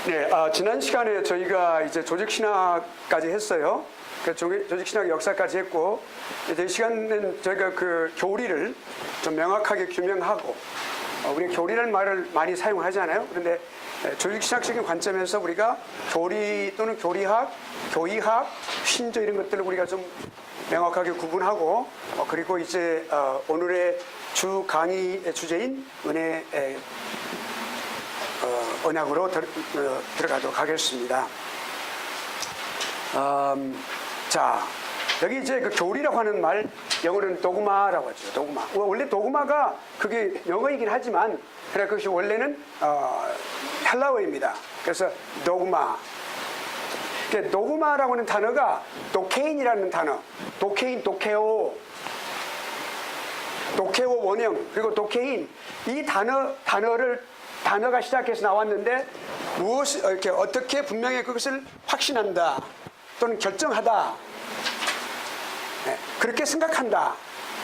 네, 지난 시간에 저희가 이제 조직신학까지 했어요. 그 조직신학 역사까지 했고, 이제 이 시간은 저희가 그 교리를 좀 명확하게 규명하고, 우리가 교리라는 말을 많이 사용하잖아요. 그런데 조직신학적인 관점에서 우리가 교리 또는 교리학, 교의학, 신조 이런 것들을 우리가 좀 명확하게 구분하고, 그리고 이제 오늘의 주 강의의 주제인 은혜 언약으로 들어가도록 하겠습니다. 자, 여기 이제 그 교리라고 하는 말, 영어로는 도그마라고 하죠. 도그마. 원래 도그마가 그게 영어이긴 하지만, 그래 그것이 원래는 헬라어입니다. 그래서 도그마. 도그마라고 하는 단어가 도케인이라는 단어, 도케인, 도케오 원형, 그리고 도케인, 이 단어가 시작해서 나왔는데, 이렇게 어떻게 분명히 그것을 확신한다 또는 결정하다, 그렇게 생각한다,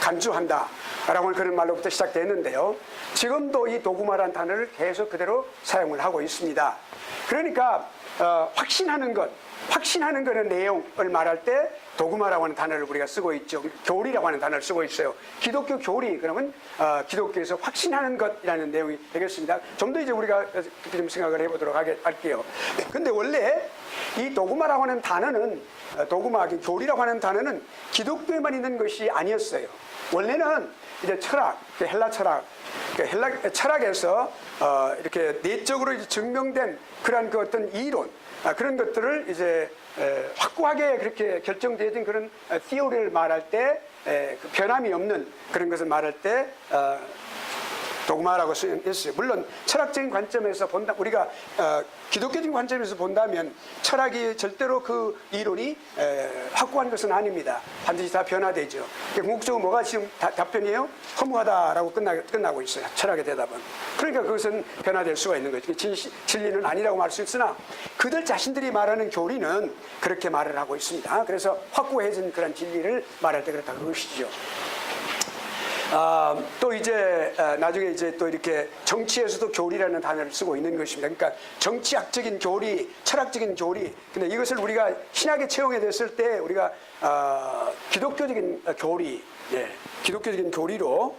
간주한다 라고 하는 그런 말로부터 시작되는데요. 지금도 이 도구마라는 단어를 계속 그대로 사용을 하고 있습니다. 그러니까 확신하는 거는 내용을 말할 때 도구마라고 하는 단어를 우리가 쓰고 있죠. 교리라고 하는 단어를 쓰고 있어요. 기독교 교리, 그러면 기독교에서 확신하는 것이라는 내용이 되겠습니다. 좀 더 이제 우리가 좀 생각을 해보도록 할게요. 근데 원래 이 도구마라고 하는 단어는, 교리라고 하는 단어는 기독교에만 있는 것이 아니었어요. 원래는 이제 철학, 헬라 철학에서 이렇게 내적으로 이제 증명된 그런 그 어떤 이론, 그런 것들을 이제 확고하게 그렇게 결정되어진 그런 티오리를 말할 때, 그 변함이 없는 그런 것을 말할 때 도그마라고 쓰였어요. 물론 철학적인 관점에서 본다, 우리가 기독교적인 관점에서 본다면 철학이 절대로 그 이론이 확고한 것은 아닙니다. 반드시 다 변화되죠. 궁극적으로 뭐가 지금 답변이에요? 허무하다라고 끝나고 있어요. 철학의 대답은. 그러니까 그것은 변화될 수가 있는 거죠. 진리는 아니라고 말할 수 있으나 그들 자신들이 말하는 교리는 그렇게 말을 하고 있습니다. 그래서 확고해진 그런 진리를 말할 때 그렇다 그러시죠. 또 이제 나중에 이제 또 이렇게 정치에서도 교리라는 단어를 쓰고 있는 것입니다. 그러니까 정치학적인 교리, 철학적인 교리. 근데 이것을 우리가 신학에 채용해 됐을 때 우리가 기독교적인 교리, 기독교적인 교리로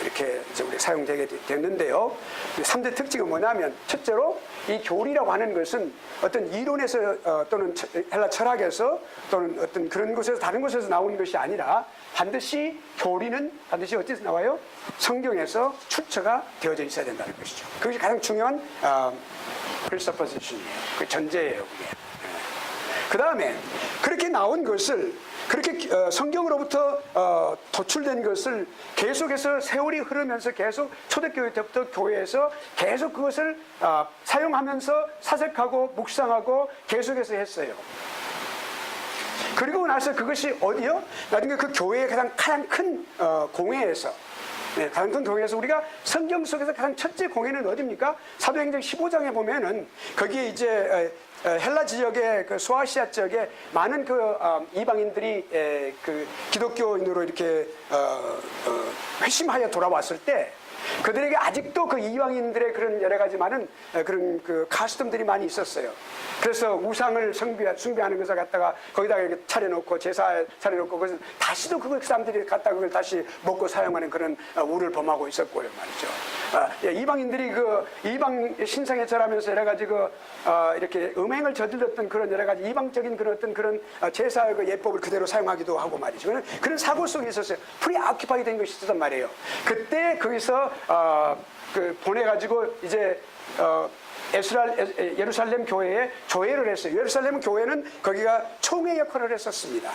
이렇게 이제 우리 사용되게 됐는데요. 3대 특징은 뭐냐면, 첫째로 이 교리라고 하는 것은 어떤 이론에서 또는 헬라 철학에서 또는 어떤 그런 곳에서 다른 곳에서 나오는 것이 아니라 반드시 교리는 반드시 어디서 나와요? 성경에서 출처가 되어져 있어야 된다는 것이죠. 그것이 가장 중요한 presupposition이에요. 그 전제예요, 그게. 그 다음에 그렇게 나온 것을, 그렇게 성경으로부터 도출된 것을 계속해서 세월이 흐르면서 계속 초대교회 때부터 교회에서 계속 그것을 사용하면서 사색하고 묵상하고 계속해서 했어요. 그리고 나서 그것이 어디요? 나중에 그 교회의 가장 큰 공회에서, 가장 큰 공회에서 우리가 성경 속에서 가장 첫째 공회는 어디입니까? 사도행전 15장에 보면은 거기에 이제 헬라 지역의 그 소아시아 지역에 많은 그 이방인들이 그 기독교인으로 이렇게 회심하여 돌아왔을 때, 그들에게 아직도 그 이방인들의 그런 여러 가지 많은 그런 그 가시덤들이 많이 있었어요. 그래서 우상을 숭배하는 것을 갖다가 거기다가 이렇게 차려놓고, 제사 차려놓고, 그것을 다시도 그 사람들이 갖다가 그걸 다시 먹고 사용하는 그런 우를 범하고 있었고요, 말이죠. 이방인들이 그 이방 신상에 절하면서 여러 가지 이렇게 음행을 저질렀던 그런 여러 가지 이방적인 그런 어떤 그런 제사의 그 예법을 그대로 사용하기도 하고 말이죠. 그런 사고 속에 있었어요. 프리아큐파이 된 것이 있었단 말이에요. 그때 거기서 보내가지고 이제 예루살렘 교회에 조회를 했어요. 예루살렘 교회는 거기가 총회 역할을 했었습니다.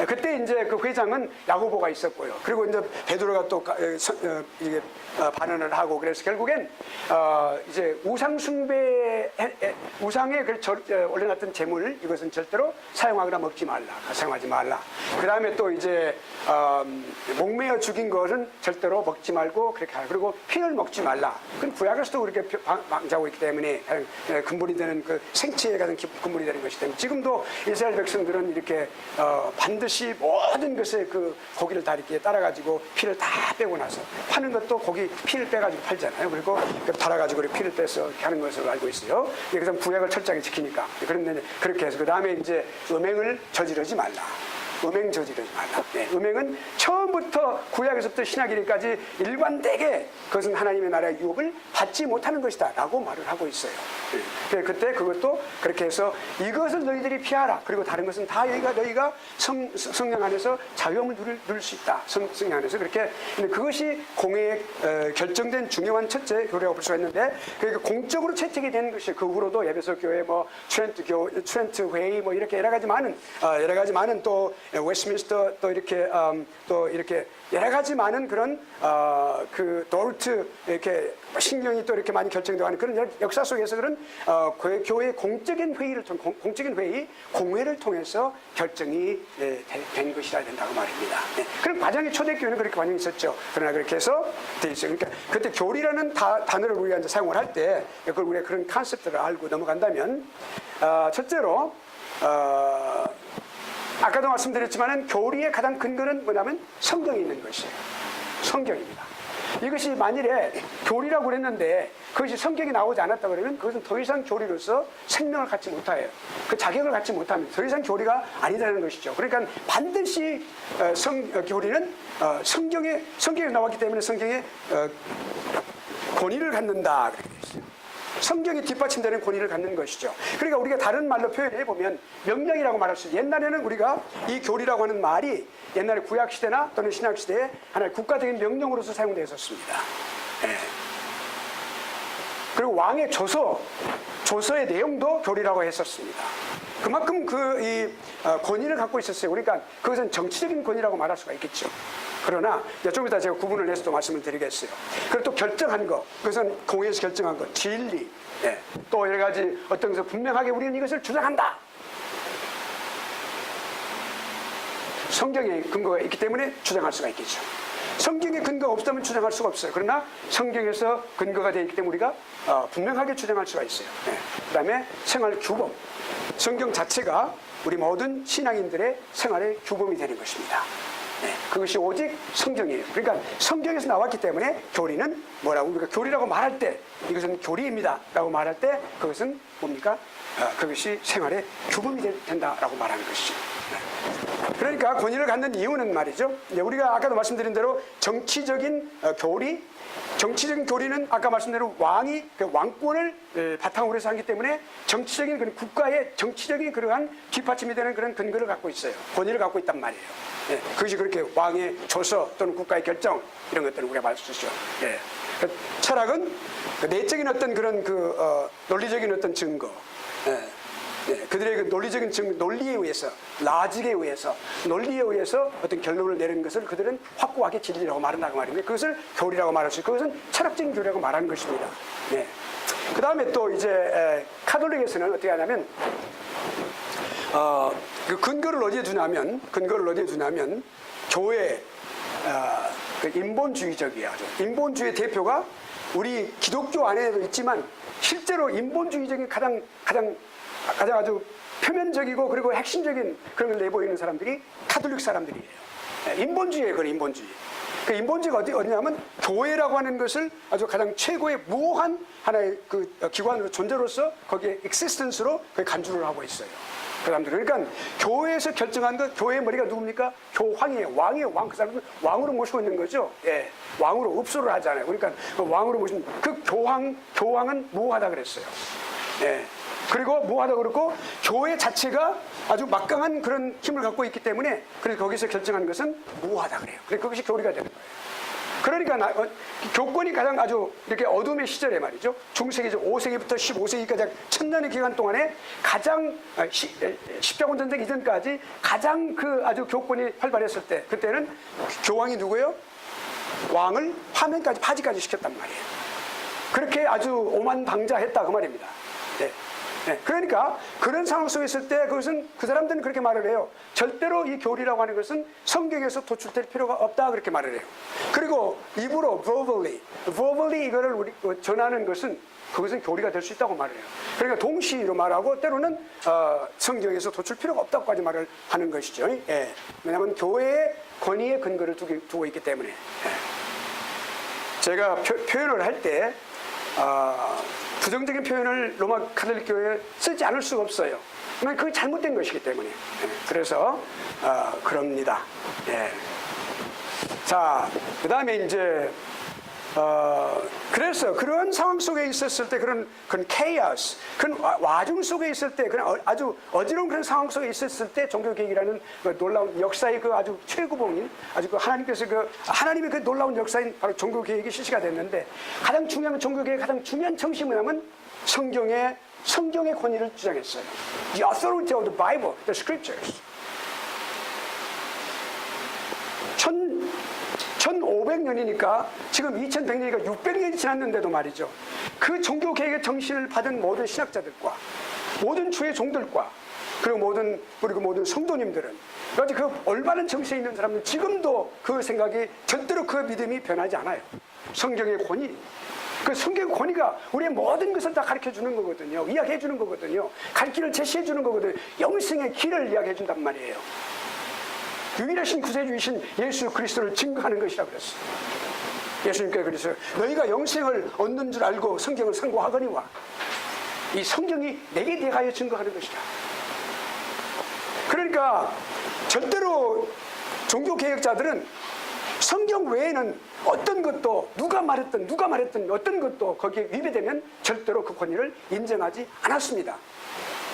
그때 이제 그 회장은 야고보가 있었고요. 그리고 이제 베드로가 또 이게 반언을 하고, 그래서 결국엔 이제 우상에 올려놨던 재물, 이것은 절대로 사용하거나 먹지 말라, 사용하지 말라. 그 다음에 또 이제 목매어 죽인 것은 절대로 먹지 말고 그렇게 하라. 그리고 피를 먹지 말라. 그건 구약에서도 그렇게 방지하고 있기 때문에 근본이 되는 그 생체에 가장 근본이 되는 것이기 때문에 지금도 이스라엘 백성들은 이렇게 반드시 팔듯이 모든 것에 그 고기를 다 이렇게 따라가지고 피를 다 빼고 나서 파는 것도 고기 피를 빼가지고 팔잖아요. 그리고 달아가지고 피를 빼서 이렇게 하는 것으로 알고 있어요. 그래서 구약을 철저하게 지키니까. 그런데 그렇게 해서 그 다음에 이제 음행을 저지르지 말라. 음행 저지르지 말라. 네, 음행은 처음부터 구약에서부터 신약이까지 일관되게 그것은 하나님의 나라의 유업을 받지 못하는 것이다 라고 말을 하고 있어요. 네, 그때 그것도 그렇게 해서 이것을 너희들이 피하라. 그리고 다른 것은 다 너희가 성령 안에서 자유함을 누릴 수 있다. 성령 안에서 그렇게. 근데 그것이 공회에 결정된 중요한 첫째 교리라고 볼 수가 있는데, 그러니까 공적으로 채택이 되는 것이 그 후로도 에베소 교회 뭐 트렌트 회의 뭐 이렇게 여러 가지 많은 또 웨스트민스터 또 이렇게 여러 가지 많은 그런 그 도르트 이렇게 신경이 또 이렇게 많이 결정되고 하는 그런 역사 속에서 그런 교회의 공적인 회의, 공회를 통해서 결정이 된 것이라 된다고 말입니다. 그런 과정이 초대교회는 그렇게 과정이 있었죠. 그러나 그렇게 해서 돼 있어요. 그러니까 그때 교리라는 단어를 우리가 이제 사용을 할 때 그걸 우리가 그런 컨셉들을 알고 넘어간다면, 첫째로 아까도 말씀드렸지만은 교리의 가장 근거는 뭐냐면 성경이 있는 것이에요. 성경입니다. 이것이 만일에 교리라고 그랬는데 그것이 성경이 나오지 않았다 그러면 그것은 더 이상 교리로서 생명을 갖지 못해요. 그 자격을 갖지 못하면 더 이상 교리가 아니라는 것이죠. 그러니까 반드시 교리는 성경에 나왔기 때문에 성경에 권위를 갖는다 그렇게 되어 있어요. 성경이 뒷받침되는 권위를 갖는 것이죠. 그러니까 우리가 다른 말로 표현해 보면 명령이라고 말할 수 있어요. 옛날에는 우리가 이 교리라고 하는 말이 옛날에 구약시대나 또는 신약시대에 하나의 국가적인 명령으로서 사용되었습니다. 예. 그리고 왕의 조서의 내용도 교리라고 했었습니다. 그만큼 권위를 갖고 있었어요. 그러니까 그것은 정치적인 권위라고 말할 수가 있겠죠. 그러나 좀 이따 제가 구분을 해서 또 말씀을 드리겠어요. 그리고 또 결정한 거, 그것은 공회에서 결정한 거, 진리, 또 여러 가지 어떤 것을 분명하게 우리는 이것을 주장한다. 성경에 근거가 있기 때문에 주장할 수가 있겠죠. 성경에 근거가 없다면 주장할 수가 없어요. 그러나 성경에서 근거가 되어 있기 때문에 우리가 분명하게 주장할 수가 있어요. 그 다음에 생활 규범. 성경 자체가 우리 모든 신앙인들의 생활의 규범이 되는 것입니다. 그것이 오직 성경이에요. 그러니까 성경에서 나왔기 때문에 교리는 뭐라고, 우리가 교리라고 말할 때 이것은 교리입니다 라고 말할 때 그것은 뭡니까? 그것이 생활의 규범이 된다라고 말하는 것이죠. 그러니까 권위를 갖는 이유는 말이죠, 우리가 아까도 말씀드린 대로 정치적인 교리는 아까 말씀대로 왕이 그 왕권을 바탕으로 해서 하기 때문에 정치적인 그런 국가의 정치적인 그러한 뒷받침이 되는 그런 근거를 갖고 있어요. 권위를 갖고 있단 말이에요. 그것이 그렇게 왕의 조서 또는 국가의 결정 이런 것들을 우리가 말할 수 있죠. 철학은 내적인 어떤 그런 논리적인 어떤 증거, 그들의 그 논리적인 논리에 의해서, 라직에 의해서, 논리에 의해서 어떤 결론을 내리는 것을 그들은 확고하게 진리라고 말한다고 말입니다. 그것을 교리라고 말할 수 있고, 그것은 철학적인 교리라고 말하는 것입니다. 그 다음에 또 이제 카톨릭에서는 어떻게 하냐면, 그 근거를 어디에 두냐면 교회 인본주의적이에요. 인본주의 대표가 우리 기독교 안에도 있지만 실제로 인본주의적인 가장 아주 표면적이고 그리고 핵심적인 그런 걸 내보이는 사람들이 카톨릭 사람들이에요. 인본주의예요. 그런 인본주의. 그 인본주의가 어디냐면 교회라고 하는 것을 아주 가장 최고의 무한 하나의 그 기관으로, 존재로서 거기에 existence로 간주를 하고 있어요. 그 사람들. 그러니까 교회에서 결정한 것, 교회의 머리가 누굽니까? 교황이에요. 왕이에요. 왕. 그 사람은 왕으로 모시고 있는 거죠. 왕으로 읍소를 하잖아요. 그러니까 그 왕으로 모신 그 교황은 무하다 그랬어요. 그리고 무하다 그렇고 교회 자체가 아주 막강한 그런 힘을 갖고 있기 때문에 그래서 거기서 결정한 것은 무하다 그래요. 그래서 그것이 교리가 되는 거예요. 그러니까 교권이 가장 아주 이렇게 어둠의 시절에 말이죠. 중세기 5세기부터 15세기까지 1000년의 기간 동안에 가장 십자군 전쟁 이전까지 가장 그 아주 교권이 활발했을 때, 그때는 교황이 누구예요? 왕을 파지까지 시켰단 말이에요. 그렇게 아주 오만방자했다 그 말입니다. 네, 그러니까 그런 상황 속에 있을 때 그것은 그 사람들은 그렇게 말을 해요. 절대로 이 교리라고 하는 것은 성경에서 도출될 필요가 없다 그렇게 말을 해요. 그리고 입으로 verbally 이거를 우리 전하는 것은 그것은 교리가 될 수 있다고 말을 해요. 그러니까 동시로 말하고 때로는 성경에서 도출 필요가 없다고까지 말을 하는 것이죠. 예. 왜냐하면 교회의 권위의 근거를 두고 있기 때문에. 예. 제가 표현을 할 때 부정적인 표현을 로마 가톨릭 교회에 쓰지 않을 수가 없어요. 왜냐하면 그게 잘못된 것이기 때문에. 예. 그래서 그럽니다. 예. 자, 그 다음에 이제 그래서 그런 상황 속에 있었을 때 그런 케이오스, 그런 와중 속에 있을 때 그런 아주 어지러운 그런 상황 속에 있었을 때 종교개혁이라는 그 놀라운 역사의 그 아주 최고봉인 아주 그 하나님께서 하나님의 그 놀라운 역사인 바로 종교개혁이 실시가 됐는데 가장 중요한 종교개혁의 가장 중요한 정신이 뭐냐면 성경의 권위를 주장했어요. The authority of the Bible, the scriptures. 1500년이니까 지금 2100년이니까 600년이 지났는데도 말이죠. 그 종교개혁의 정신을 받은 모든 신학자들과 모든 주의 종들과 그리고 모든 성도님들은 여지 그 올바른 정신에 있는 사람들은 지금도 그 생각이 절대로 그 믿음이 변하지 않아요. 성경의 권위. 그 성경의 권위가 우리의 모든 것을 다 가르쳐 주는 거거든요. 이야기해 주는 거거든요. 갈 길을 제시해 주는 거거든요. 영생의 길을 이야기해 준단 말이에요. 유일하신 구세주이신 예수 그리스도를 증거하는 것이라고 그랬어요. 예수님께서 그랬어요. 너희가 영생을 얻는 줄 알고 성경을 상고하거니와 이 성경이 내게 대하여 증거하는 것이다. 그러니까 절대로 종교개혁자들은 성경 외에는 어떤 것도 누가 말했든 어떤 것도 거기에 위배되면 절대로 그 권위를 인정하지 않았습니다.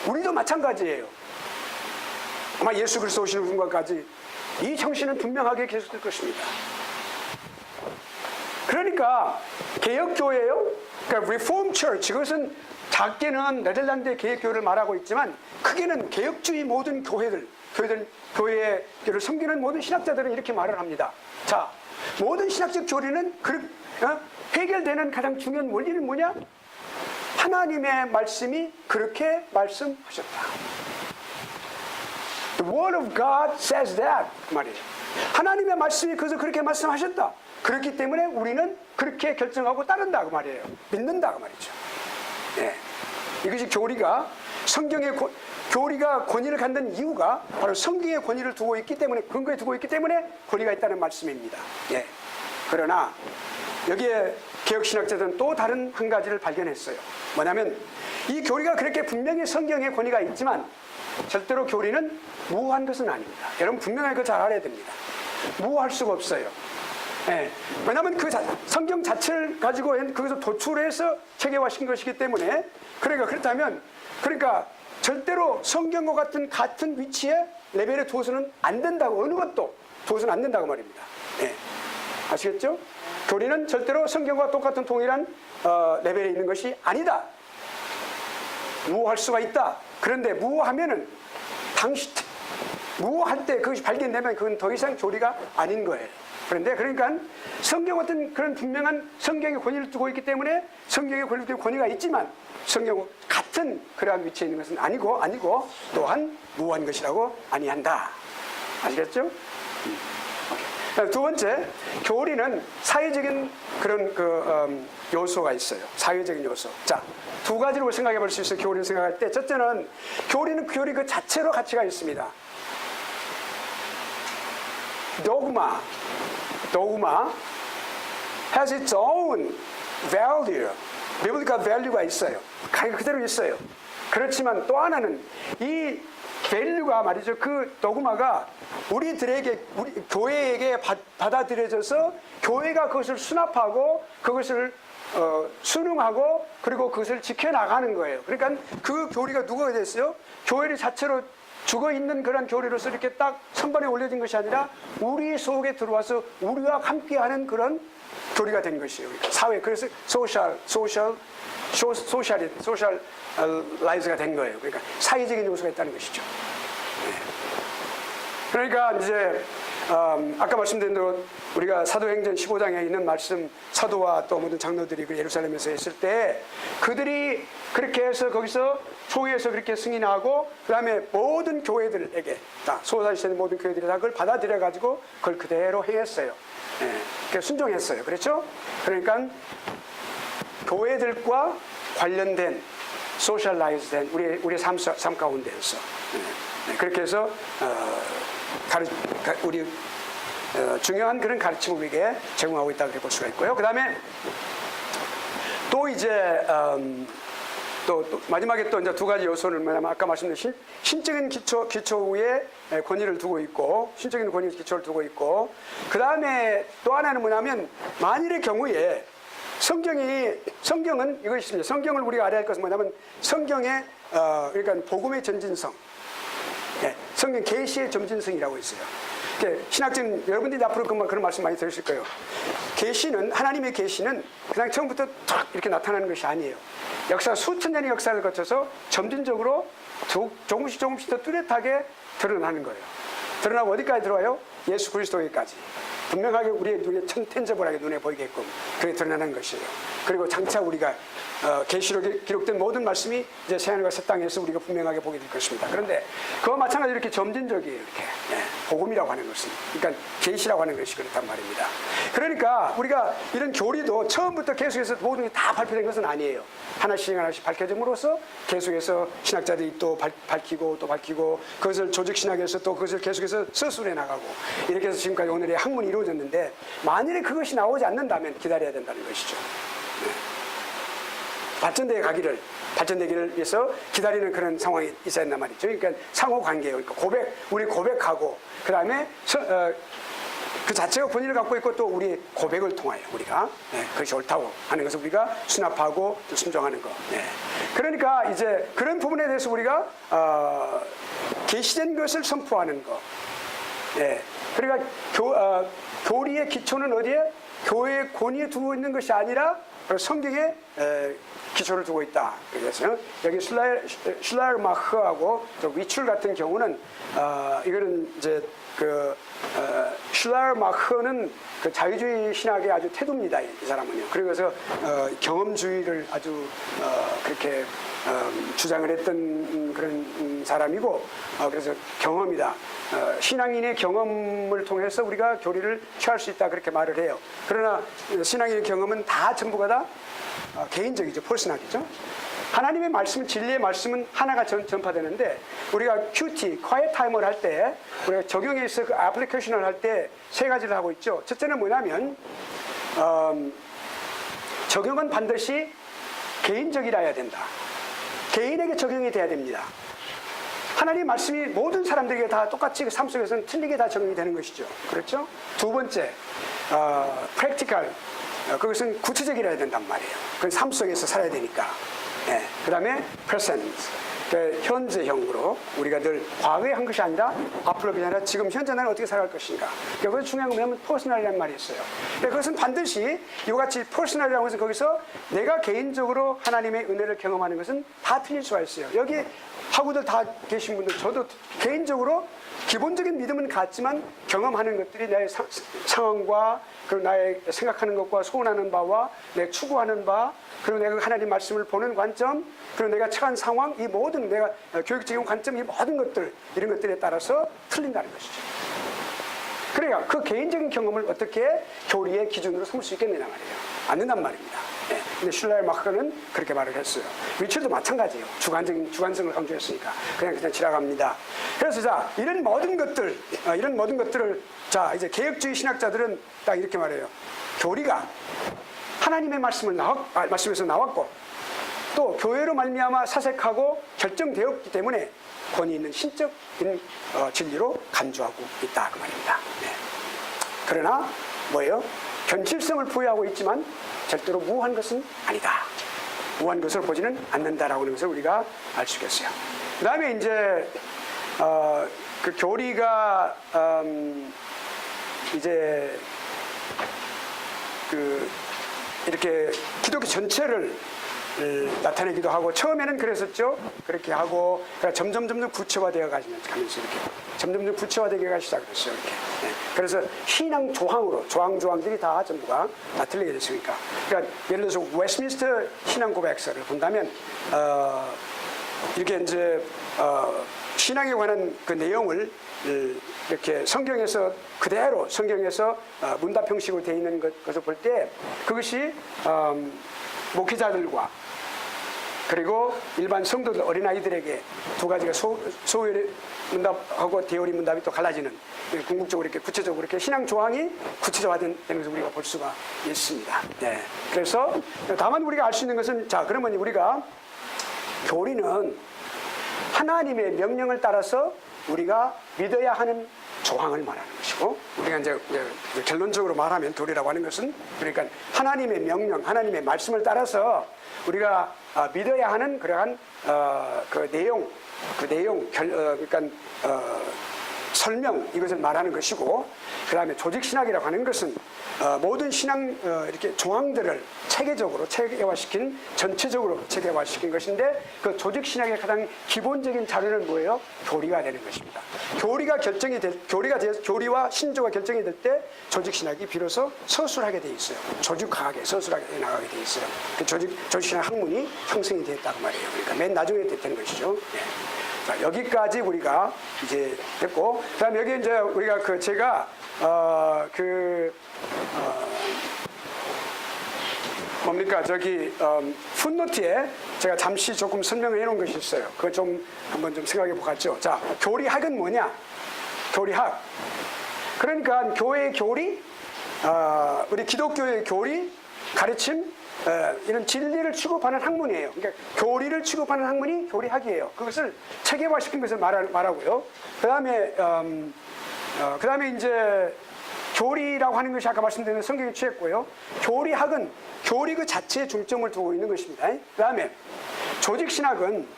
우리도 마찬가지예요. 아마 예수 그리스도 오시는 순간까지 이 정신은 분명하게 계속될 것입니다. 그러니까 개혁교회요, 그러니까 Reform Church, 이것은 작게는 네덜란드의 개혁교회를 말하고 있지만 크게는 개혁주의 모든 교회를 섬기는 모든 신학자들은 이렇게 말을 합니다. 자, 모든 신학적 교리는 해결되는 가장 중요한 원리는 뭐냐? 하나님의 말씀이 그렇게 말씀하셨다. The word of God says that 말이에요. 하나님의 말씀이 그렇게 말씀하셨다. 그렇기 때문에 우리는 그렇게 결정하고 따른다 그 말이에요. 믿는다 그 말이죠. 네. 이것이 교리가 권위를 갖는 이유가 바로 성경의 권위를 두고 있기 때문에, 근거에 두고 있기 때문에 권위가 있다는 말씀입니다. 예. 그러나 여기에 개혁신학자들은 또 다른 한 가지를 발견했어요. 뭐냐면 이 교리가 그렇게 분명히 성경의 권위가 있지만 절대로 교리는 무효한 것은 아닙니다. 여러분 분명하게 그거 잘 알아야 됩니다. 무효할 수가 없어요. 예. 왜냐하면 그 성경 자체를 가지고 거기서 도출해서 체계화시킨 것이기 때문에 그렇다면 절대로 성경과 같은 위치에 레벨에 두어서는 안 된다고, 어느 것도 두어서는 안 된다고 말입니다. 예. 아시겠죠? 교리는 절대로 성경과 똑같은 동일한 레벨에 있는 것이 아니다. 무효할 수가 있다. 그런데 무효하면은 무효할 때 그것이 발견되면 그건 더 이상 교리가 아닌 거예요. 그런데 그러니까 성경 같은 그런 분명한 성경의 권위를 두고 있기 때문에 성경의 권위가 있지만 성경 같은 그러한 위치에 있는 것은 아니고 또한 무효한 것이라고 아니한다. 아시겠죠? 두 번째, 교리는 사회적인 그런 요소가 있어요. 사회적인 요소. 자, 두 가지로 생각해 볼 수 있어요. 교리를 생각할 때. 첫째는 교리는 교리 그 자체로 가치가 있습니다. Dogma has its own value. biblical value가 있어요. 그대로 있어요. 그렇지만 또 하나는 이 밸류가 말이죠. 그 도그마가 우리 교회에게 받아들여져서 교회가 그것을 수납하고 그것을 순응하고 그리고 그것을 지켜나가는 거예요. 그러니까 그 교리가 누가 됐어요? 교회 자체로 죽어있는 그런 교리로서 이렇게 딱 선반에 올려진 것이 아니라 우리 속에 들어와서 우리와 함께하는 그런 교리가 된 것이에요. 사회, 그래서 소셜라이즈가 된 거예요. 그러니까 사회적인 요소가 있다는 것이죠. 그러니까 이제 아까 말씀드린 대로 우리가 사도행전 15장에 있는 말씀, 사도와 또 모든 장로들이 그 예루살렘에서 했을 때 그들이 그렇게 해서 거기서 초기에서 그렇게 승인하고 그 다음에 모든 교회들에게 다 소사시는 모든 교회들이 다 그걸 받아들여 가지고 그걸 그대로 행했어요. 순종했어요. 그렇죠? 그러니까 교회들과 관련된 소셜라이즈된 우리 삶 가운데에서 그렇게 해서 우리 중요한 그런 가르침을 우리에게 제공하고 있다고 볼 수가 있고요. 그 다음에 또 이제 또 마지막에 또 이제 두 가지 요소를 뭐냐면 아까 말씀드린 신적인 기초 위에 권위를 두고 있고 신적인 권위 기초를 두고 있고 그 다음에 또 하나는 뭐냐면 만일의 경우에 성경은 이것이 있습니다. 성경을 우리가 알아야 할 것은 뭐냐면 성경의 그러니까 복음의 전진성, 성경 계시의 전진성이라고 있어요. 신학적인 여러분들이 앞으로 그런 말씀 많이 들으실 거예요. 계시는 하나님의 계시는 그냥 처음부터 탁 이렇게 나타나는 것이 아니에요. 역사 수천 년의 역사를 거쳐서 점진적으로 조금씩 더 뚜렷하게 드러나는 거예요. 드러나고 어디까지 들어와요? 예수 그리스도에까지. 분명하게 우리의 눈에 텐저블하게 눈에 보이게끔 그게 드러나는 것이에요. 그리고 장차 우리가 계시록에 기록된 모든 말씀이 이제 새하늘과 새 땅에서 우리가 분명하게 보게 될 것입니다. 그런데 그와 마찬가지로 이렇게 점진적이에요. 이렇게 복음이라고 하는 것은 그러니까 계시라고 하는 것이 그렇단 말입니다. 그러니까 우리가 이런 교리도 처음부터 계속해서 모든 게 다 발표된 것은 아니에요. 하나씩 밝혀짐으로써 계속해서 신학자들이 또 밝히고 그것을 조직신학에서 또 그것을 계속해서 서술해 나가고 이렇게 해서 지금까지 오늘의 학문이 이루어졌는데 만일에 그것이 나오지 않는다면 기다려야 된다는 것이죠. 발전되기를 위해서 기다리는 그런 상황이 있어야 한단 말이죠. 그러니까 상호 관계예요. 그러니까 우리 고백하고 그 다음에 그 자체가 권위를 갖고 있고 또 우리 고백을 통하여 우리가 그것이 옳다고 하는 것을 우리가 수납하고 또 순종하는 것. 그러니까 이제 그런 부분에 대해서 우리가 계시된 것을 선포하는 것. 그러니까 교리의 기초는 어디에? 교회의 권위에 두고 있는 것이 아니라 성경에 기초를 두고 있다. 그래서 여기 슐라르마흐하고 위출 같은 경우는 이거는 이제 슐라르마흐는 그 자유주의 신학의 아주 태도입니다. 이 사람은요. 그래서 경험주의를 아주 그렇게 주장을 했던 그런 사람이고 그래서 경험이다. 신앙인의 경험을 통해서 우리가 교리를 취할 수 있다 그렇게 말을 해요. 그러나 신앙인의 경험은 다 전부가 다 개인적이죠. 퍼스널이죠. 하나님의 말씀, 진리의 말씀은 하나가 전파되는데 우리가 QT, quiet time을 할 때 우리가 적용해서 그 애플리케이션을 할 때 세 가지를 하고 있죠. 첫째는 뭐냐면 적용은 반드시 개인적이라야 된다. 개인에게 적용이 돼야 됩니다. 하나님의 말씀이 모든 사람들에게 다 똑같이 삶 속에서는 틀리게 다 적용이 되는 것이죠. 그렇죠? 두 번째, practical. 그것은 구체적이라야 된단 말이에요. 그건 삶 속에서 살아야 되니까. 그 다음에 present. 현재형으로 우리가 늘 과거에 한 것이 아니라 앞으로 그게 아니라 지금 현재 나는 어떻게 살아갈 것인가. 그것이 중요한 건 뭐냐면 퍼스널이라는 말이 있어요. 그것은 반드시 이같이 퍼스널이라는 것은 거기서 내가 개인적으로 하나님의 은혜를 경험하는 것은 다 틀릴 수가 있어요. 여기 학우들 다 계신 분들 저도 개인적으로 기본적인 믿음은 같지만 경험하는 것들이 나의 상황과 그리고 나의 생각하는 것과 소원하는 바와 내가 추구하는 바 그리고 내가 하나님 말씀을 보는 관점 그리고 내가 처한 상황 이 모든 내가 교육적인 관점 이 모든 것들 이런 것들에 따라서 틀린다는 것이죠. 그러니까 그 개인적인 경험을 어떻게 교리의 기준으로 삼을 수 있겠느냐 말이에요. 안 된단 말입니다. 근데 슐라르마흐는 그렇게 말을 했어요. 위출도 마찬가지예요. 주관성을 강조했으니까 그냥 지나갑니다. 그래서 자 이런 모든 것들을 자 이제 개혁주의 신학자들은 딱 이렇게 말해요. 교리가 하나님의 말씀에서 나왔고 또 교회로 말미암아 사색하고 결정되었기 때문에 권위 있는 신적인 진리로 간주하고 있다 그 말입니다. 그러나 뭐예요? 견실성을 부여하고 있지만 절대로 무한 것은 아니다. 무한 것을 보지는 않는다라고 하는 것을 우리가 알 수 있겠어요. 그 다음에 이제 그 교리가 이제 그 이렇게 기독교 전체를 나타내기도 하고 처음에는 그랬었죠. 그렇게 하고 점점 구체화되어 가면서 이렇게 점점 구체화되게 가기 시작했어요. 이렇게. 네. 그래서 신앙 조항들이 다 전부가 다 틀리게 됐으니까. 그러니까 예를 들어서 웨스트민스터 신앙 고백서를 본다면 이렇게 이제 신앙에 관한 그 내용을 이렇게 성경에서 그대로 성경에서 문답 형식으로 되어 있는 것을 볼 때 그것이 목회자들과 그리고 일반 성도들 어린아이들에게 두 가지가 소요리 문답하고 대요리 문답이 또 갈라지는 궁극적으로 이렇게 구체적으로 이렇게 신앙 조항이 구체화되는 것을 우리가 볼 수가 있습니다. 네. 그래서 다만 우리가 알 수 있는 것은 자 그러면 우리가 교리는 하나님의 명령을 따라서 우리가 믿어야 하는 조항을 말하는 것이고 우리가 이제 결론적으로 말하면 교리라고 하는 것은 그러니까 하나님의 명령, 하나님의 말씀을 따라서 우리가 믿어야 하는 그러한 그 내용, 그러니까 설명 이것을 말하는 것이고 그 다음에 조직신학이라고 하는 것은 모든 신앙 이렇게 조항들을 체계화시킨 전체적으로 체계화시킨 것인데 그 조직신학의 가장 기본적인 자료는 뭐예요? 교리가 되는 것입니다. 교리와 신조가 결정이 될 때 조직신학이 비로소 서술하게 돼 있어요. 조직화하게 서술하게 나가게 돼 있어요. 그 조직신학 학문이 형성이 됐다고 말이에요. 그러니까 맨 나중에 됐다는 것이죠. 네. 자, 여기까지 우리가 이제 됐고, 그 다음에 여기 이제 우리가 제가, 풋노트에 제가 잠시 조금 설명을 해 놓은 것이 있어요. 그거 좀 한번 좀 생각해 보겠죠. 자, 교리학은 뭐냐? 교리학. 그러니까 교회의 교리, 우리 기독교의 교리, 가르침, 이런 진리를 취급하는 학문이에요. 그러니까 교리를 취급하는 학문이 교리학이에요. 그것을 체계화시킨 것을 말하고요. 그 다음에 이제 교리라고 하는 것이 아까 말씀드린 성경에 취했고요. 교리학은 교리 그 자체에 중점을 두고 있는 것입니다. 그 다음에 조직신학은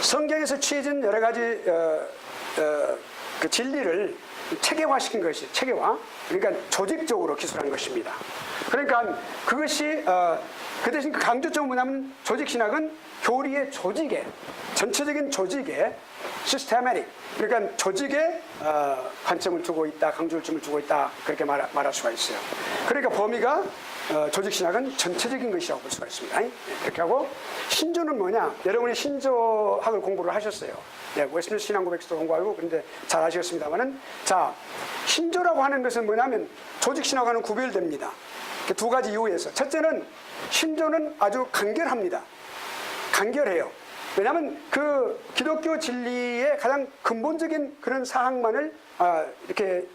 성경에서 취해진 여러 가지 그 진리를 체계화시킨 것이 체계화. 그러니까 조직적으로 기술한 것입니다. 그러니까 그것이 그 대신 그 강조점은 뭐냐면 조직신학은 교리의 조직에 전체적인 조직에 시스테마틱 그러니까 조직에 관점을 두고 있다, 강조점을 두고 있다 그렇게 말할 수가 있어요. 그러니까 범위가 조직신학은 전체적인 것이라고 볼 수가 있습니다. 그렇게 하고 신조는 뭐냐? 여러분이 신조학을 공부를 하셨어요. 네, 웨스민스터 신앙고백서도 공부하고 그런데 잘 아시겠습니다만은 자 신조라고 하는 것은 뭐냐면 조직신학과는 구별됩니다. 두 가지 이유에서 첫째는 신조는 아주 간결합니다. 간결해요. 왜냐하면 그 기독교 진리의 가장 근본적인 그런 사항만을 이렇게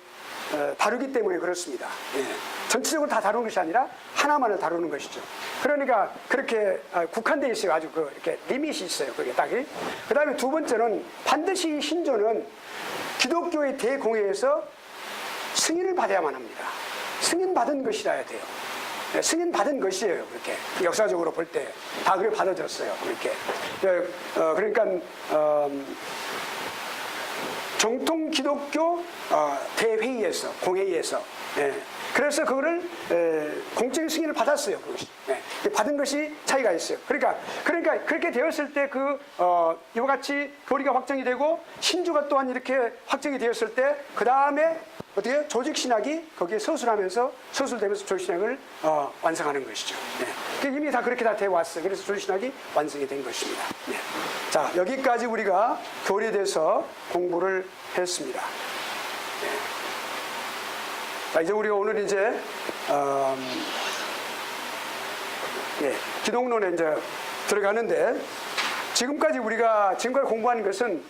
다루기 때문에 그렇습니다. 예. 전체적으로 다 다루는 것이 아니라 하나만을 다루는 것이죠. 그러니까 그렇게 국한되어 있어요. 아주 이렇게 리밋이 있어요. 그게 딱이. 그 다음에 두 번째는 반드시 신조는 기독교의 대공회에서 승인을 받아야만 합니다. 승인받은 것이라야 돼요. 네, 승인받은 것이에요. 그렇게 역사적으로 볼 때 다 그렇게 받아들였어요. 그렇게 그러니까 정통 기독교 대회의에서 공회의에서 그래서 그거를 공적인 승인을 받았어요. 그것이 받은 것이 차이가 있어요. 그러니까 그렇게 되었을 때 이와 같이 교리가 확정이 되고 신조가 또한 이렇게 확정이 되었을 때 그 다음에 어떻게 조직신학이 거기에 서술되면서 조직신학을 완성하는 것이죠. 이미 다 그렇게 다 되어 왔어요. 그래서 조직신학이 완성이 된 것입니다. 자, 여기까지 우리가 교리에 대해서 공부를 했습니다. 자, 이제 우리가 오늘 이제 기독론에 이제 들어가는데 지금까지 공부하는 것은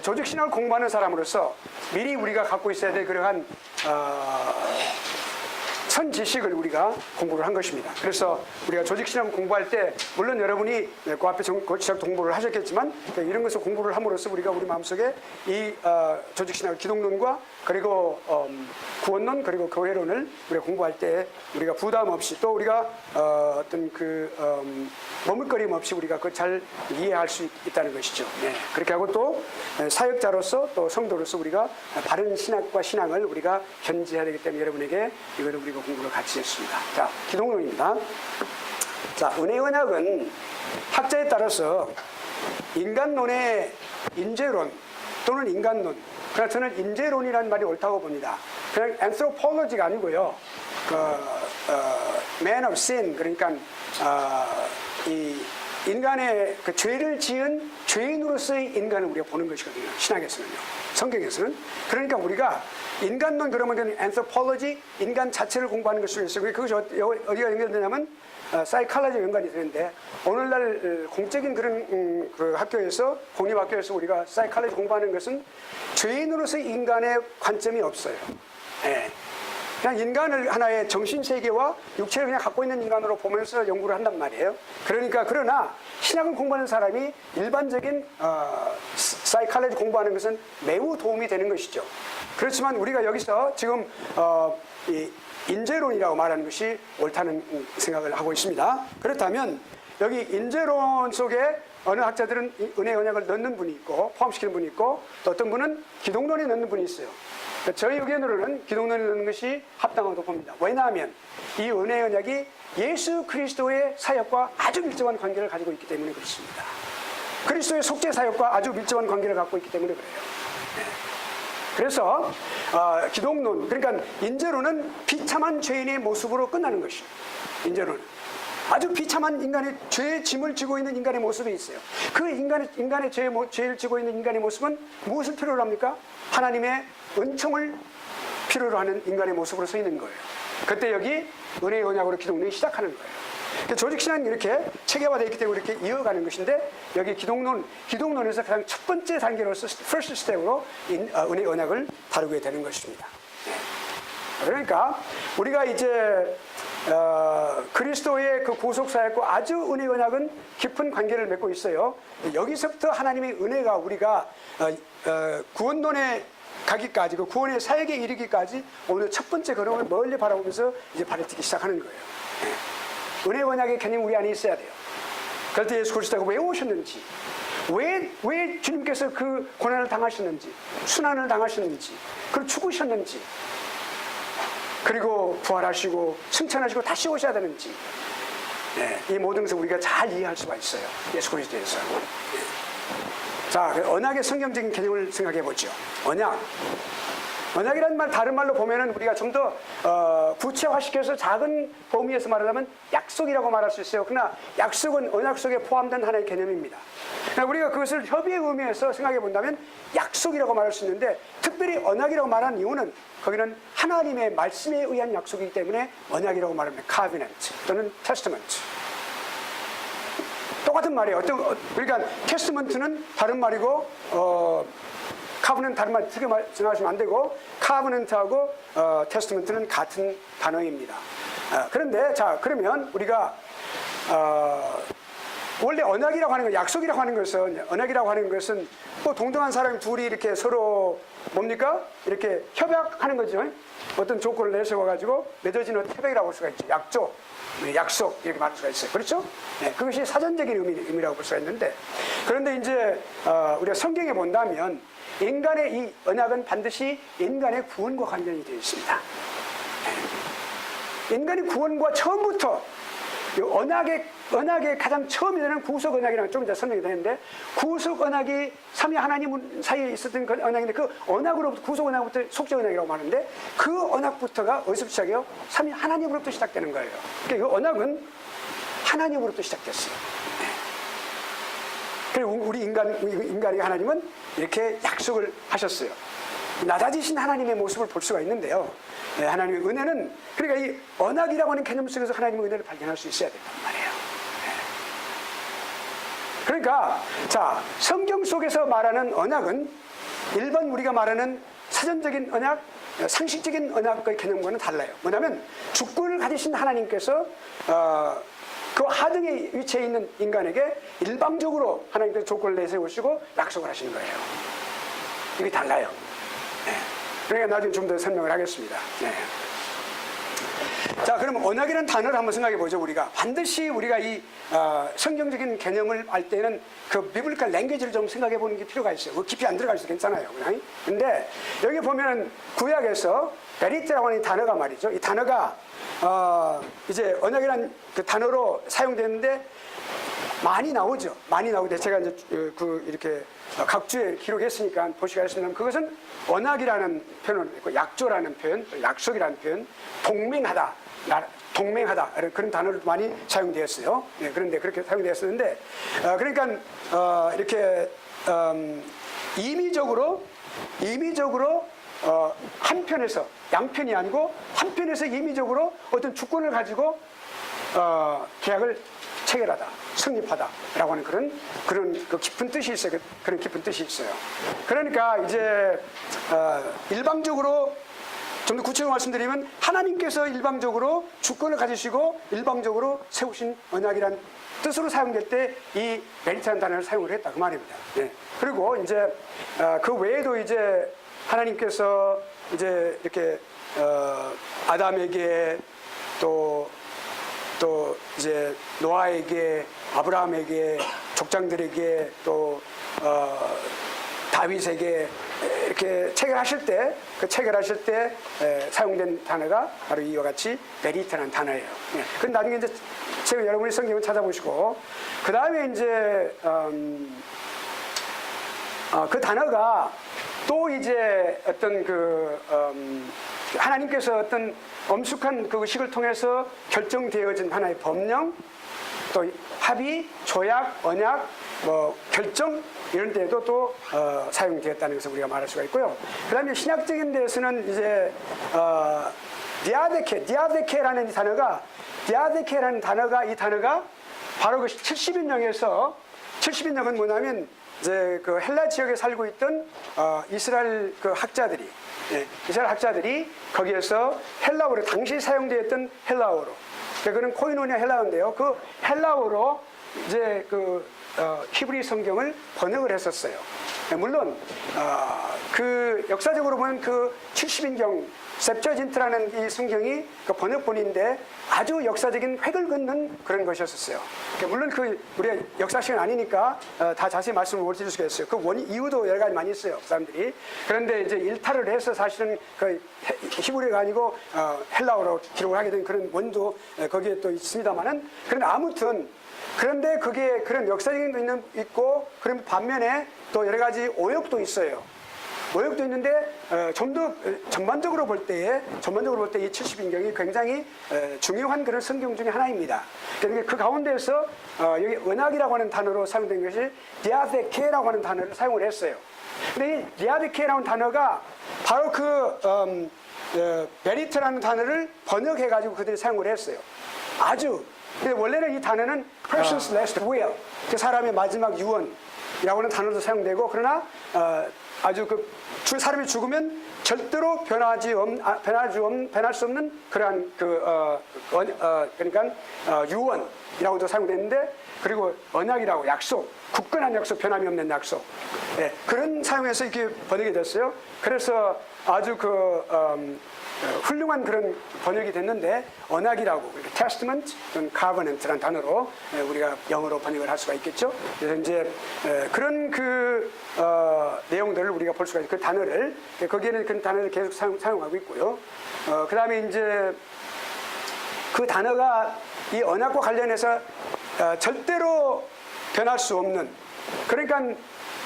조직신학을 공부하는 사람으로서 미리 우리가 갖고 있어야 될 그러한 선지식을 우리가 공부를 한 것입니다. 그래서 우리가 조직신학을 공부할 때 물론 여러분이 그 앞에 조직신학 공부를 하셨겠지만 이런 것을 공부를 함으로써 우리가 우리 마음속에 이 조직신학 기독론과 그리고 구원론 그리고 교회론을 우리가 공부할 때 우리가 부담 없이 또 우리가 어떤 머뭇거림 없이 우리가 그걸 잘 이해할 수 있다는 것이죠. 그렇게 하고 또 사역자로서 또 성도로서 우리가 바른 신학과 신앙을 우리가 견지해야 되기 때문에 여러분에게 이거를 우리가 공부를 같이 했습니다. 자, 기독론입니다. 자, 은혜의 언약은 학자에 따라서 인간론의 인재론 또는 인간론, 그러나 저는 인재론이라는 말이 옳다고 봅니다. 그냥 anthropology가 아니고요. man of sin, 그러니까 이 인간의 그 죄를 지은 죄인으로서의 인간을 우리가 보는 것이거든요. 신학에서는요. 성경에서는. 그러니까 우리가 인간론 그러면 anthropology, 인간 자체를 공부하는 것이 있어요. 그것이 어디가 연결되냐면 사이칼라지와 연관이 되는데, 오늘날 공적인 그런 그 학교에서, 공립학교에서 우리가 사이칼라지 공부하는 것은 죄인으로서의 인간의 관점이 없어요. 예. 그냥 인간을 하나의 정신세계와 육체를 그냥 갖고 있는 인간으로 보면서 연구를 한단 말이에요. 그러나 신학을 공부하는 사람이 일반적인 사이칼라지 공부하는 것은 매우 도움이 되는 것이죠. 그렇지만 우리가 여기서 지금 이 인재론이라고 말하는 것이 옳다는 생각을 하고 있습니다. 그렇다면 여기 인재론 속에 어느 학자들은 은혜의 언약을 넣는 분이 있고 포함시키는 분이 있고, 또 어떤 분은 기독론에 넣는 분이 있어요. 저희 의견으로는 기독론에 넣는 것이 합당하다고 봅니다. 왜냐하면 이 은혜의 언약이 예수 그리스도의 사역과 아주 밀접한 관계를 가지고 있기 때문에 그렇습니다. 그리스도의 속죄 사역과 아주 밀접한 관계를 갖고 있기 때문에 그래요. 그래서 기독론, 그러니까 인재론은 비참한 죄인의 모습으로 끝나는 것이에요. 인재론은 아주 비참한 인간의 죄의 짐을 지고 있는 인간의 모습이 있어요. 그 인간의 죄를 지고 있는 인간의 모습은 무엇을 필요로 합니까? 하나님의 은총을 필요로 하는 인간의 모습으로 서 있는 거예요. 그때 여기 은혜의 언약으로 기독론이 시작하는 거예요. 조직신앙이 이렇게 체계화되어 있기 때문에 이렇게 이어가는 것인데, 여기 기독론에서 가장 첫 번째 단계로서 first step으로 은혜의 언약을 다루게 되는 것입니다. 그러니까 우리가 이제 그리스도의 그 구속사역과 아주 은혜의 언약은 깊은 관계를 맺고 있어요. 여기서부터 하나님의 은혜가 우리가 구원론에 가기까지, 그 구원의 사역에 이르기까지 오늘 첫 번째 걸음을 멀리 바라보면서 이제 발을 딛기 시작하는 거예요. 은혜의 언약의 개념이 우리 안에 있어야 돼요. 그럴 때 예수 그리스도가 왜 오셨는지, 왜 주님께서 그 고난을 당하셨는지, 순환을 당하셨는지, 그리고 죽으셨는지, 그리고 부활하시고 승천하시고 다시 오셔야 되는지, 이 모든 것을 우리가 잘 이해할 수가 있어요. 예수 그리스도에서. 자, 언약의 성경적인 개념을 생각해 보죠. 언약이라는 말, 다른 말로 보면은 우리가 좀 더 구체화시켜서 작은 범위에서 말하자면 약속이라고 말할 수 있어요. 그러나 약속은 언약 속에 포함된 하나의 개념입니다. 우리가 그것을 협의의 의미에서 생각해 본다면 약속이라고 말할 수 있는데, 특별히 언약이라고 말하는 이유는 거기는 하나님의 말씀에 의한 약속이기 때문에 언약이라고 말합니다. covenant 또는 testament. 똑같은 말이에요. 그러니까 테스트먼트는 다른 말이고, 카브는 다른 말 크게 생각하시면 안 되고, 카브넌트하고 테스트먼트는 같은 단어입니다. 그런데 자, 그러면 우리가 원래 언약이라고 하는 것, 약속이라고 하는 것은, 언약이라고 하는 것은 또 동등한 사람 둘이 이렇게 서로 뭡니까? 이렇게 협약하는 거죠. 어떤 조건을 내세워가지고 맺어지는 협약이라고 볼 수가 있죠. 약속 이렇게 말할 수가 있어요. 그렇죠? 그것이 사전적인 의미라고 볼 수가 있는데, 그런데 이제 우리가 성경에 본다면 인간의 이 언약은 반드시 인간의 구원과 관련이 되어 있습니다. 인간의 구원과 처음부터 언약의 가장 처음이 되는 구속 언약이라는 좀 이따 설명이 되는데, 구속 언약이 삼위 하나님 사이에 있었던 그 언약인데, 그 언약으로부터, 구속 언약부터 속죄 언약이라고 하는데, 그 언약부터가 어디서 시작해요? 삼위 하나님으로부터 시작되는 거예요. 그러니까 이 언약은 하나님으로부터 시작됐어요. 그리고 우리 인간의 하나님은 이렇게 약속을 하셨어요. 낮아지신 하나님의 모습을 볼 수가 있는데요. 하나님의 은혜는, 그러니까 이 언약이라고 하는 개념 속에서 하나님의 은혜를 발견할 수 있어야 된단 말이에요. 그러니까 자, 성경 속에서 말하는 언약은 일반 우리가 말하는 사전적인 언약, 상식적인 언약의 개념과는 달라요. 뭐냐면 주권을 가지신 하나님께서 그 하등의 위치에 있는 인간에게 일방적으로 하나님께서 조건을 내세우시고 약속을 하시는 거예요. 이게 달라요. 그러니까 나중에 좀 더 설명을 하겠습니다. 자, 그럼 언약이라는 단어를 한번 생각해 보죠. 우리가 반드시 우리가 이 성경적인 개념을 알 때는 그 비블리컬 랭귀지를 좀 생각해 보는 게 필요가 있어요. 깊이 안 들어갈 수 괜찮아요. 근데 여기 보면 구약에서 베리트라고 하는 이 단어가 말이죠. 이 단어가 이제 언약이라는 그 단어로 사용되는데 많이 나오죠. 많이 나오는데 제가 이제 이렇게 각주에 기록했으니까 보시기가 했습니다. 그것은 언약이라는 표현을 있고 약조라는 표현, 약속이라는 표현, 동맹하다, 그런 단어를 많이 사용되었어요. 네, 그런데 그렇게 사용되었었는데, 그러니까 이렇게 임의적으로 한편에서, 양편이 아니고 한편에서 임의적으로 어떤 주권을 가지고 계약을 체결하다, 성립하다라고 하는 그런 그 깊은 뜻이 있어요. 그런 깊은 뜻이 있어요. 그러니까 이제 일방적으로 좀 더 구체적으로 말씀드리면 하나님께서 일방적으로 주권을 가지시고 일방적으로 세우신 언약이란 뜻으로 사용될 때 이 메리트라는 단어를 사용을 했다 그 말입니다. 네. 그리고 이제 그 외에도 이제 하나님께서 이제 이렇게 아담에게 또 이제 노아에게, 아브라함에게, 족장들에게, 또 다윗에게 이렇게 체결하실 때, 그 체결하실 때 사용된 단어가 바로 이와 같이 메리트라는 단어예요. 네. 그 나중에 이제 제가 여러분이 성경을 찾아보시고 그 다음에 이제 그 단어가 또 이제 어떤 하나님께서 어떤 엄숙한 그 의식을 통해서 결정되어진 하나의 법령, 또 합의, 조약, 언약, 결정 이런 데에도 또 사용되었다는 것을 우리가 말할 수가 있고요. 그 다음에 신약적인 데에서는 이제 디아데케라는 단어가 바로 그 70인령에서 70인령은 뭐냐면 이제 그 헬라 지역에 살고 있던 이스라엘 그 학자들이 이스라엘 학자들이 거기에서 헬라어로 당시 사용되었던 헬라어로 그거는 코이노니아 헬라어인데요. 그 헬라어로 이제 그 히브리 성경을 번역을 했었어요. 물론 그 역사적으로 보면 그 70인경 셉처진트라는 이 성경이 그 번역본인데 아주 역사적인 획을 긋는 그런 것이었어요. 물론 그 우리가 역사 시간 아니니까 다 자세히 말씀을 못 드릴 수가 있어요. 그 이유도 여러 가지 많이 있어요, 사람들이. 그런데 이제 일탈을 해서 사실은 그 히브리가 아니고 헬라어로 기록을 하게 된 그런 원도 거기에 또 있습니다만은 그런데 아무튼 그런데 그게 그런 역사적인 거 있고 그런 반면에 또 여러 가지 오역도 있어요. 오역도 있는데 좀 더 전반적으로 볼 때에 이 70인경이 굉장히 중요한 그런 성경 중에 하나입니다. 그러니까 그 가운데에서 여기 언약이라고 하는 단어로 사용된 것이 디아데케라고 하는 단어를 사용을 했어요. 근데 이 디아데케라는 단어가 바로 그 메리트라는 단어를 번역해가지고 그들이 사용을 했어요. 아주 근데 원래는 이 단어는 person's last will, 그 사람의 마지막 유언이라고 하는 단어도 사용되고 그러나 아주 사람이 죽으면 절대로 변할 수 없는 그러한 그러니까 유언이라고도 사용되는데 그리고 언약이라고 약속, 굳건한 약속, 변함이 없는 약속. 네, 그런 사용에서 이렇게 번역이 됐어요. 그래서 아주 훌륭한 그런 번역이 됐는데 언약이라고 테스트먼트, 카버넌트라는 단어로 우리가 영어로 번역을 할 수가 있겠죠. 그래서 이제 그런 내용들을 우리가 볼 수가 있어요. 그 단어를 거기에는 그 단어를 계속 사용하고 있고요. 그 다음에 이제 그 단어가 이 언약과 관련해서 절대로 변할 수 없는, 그러니까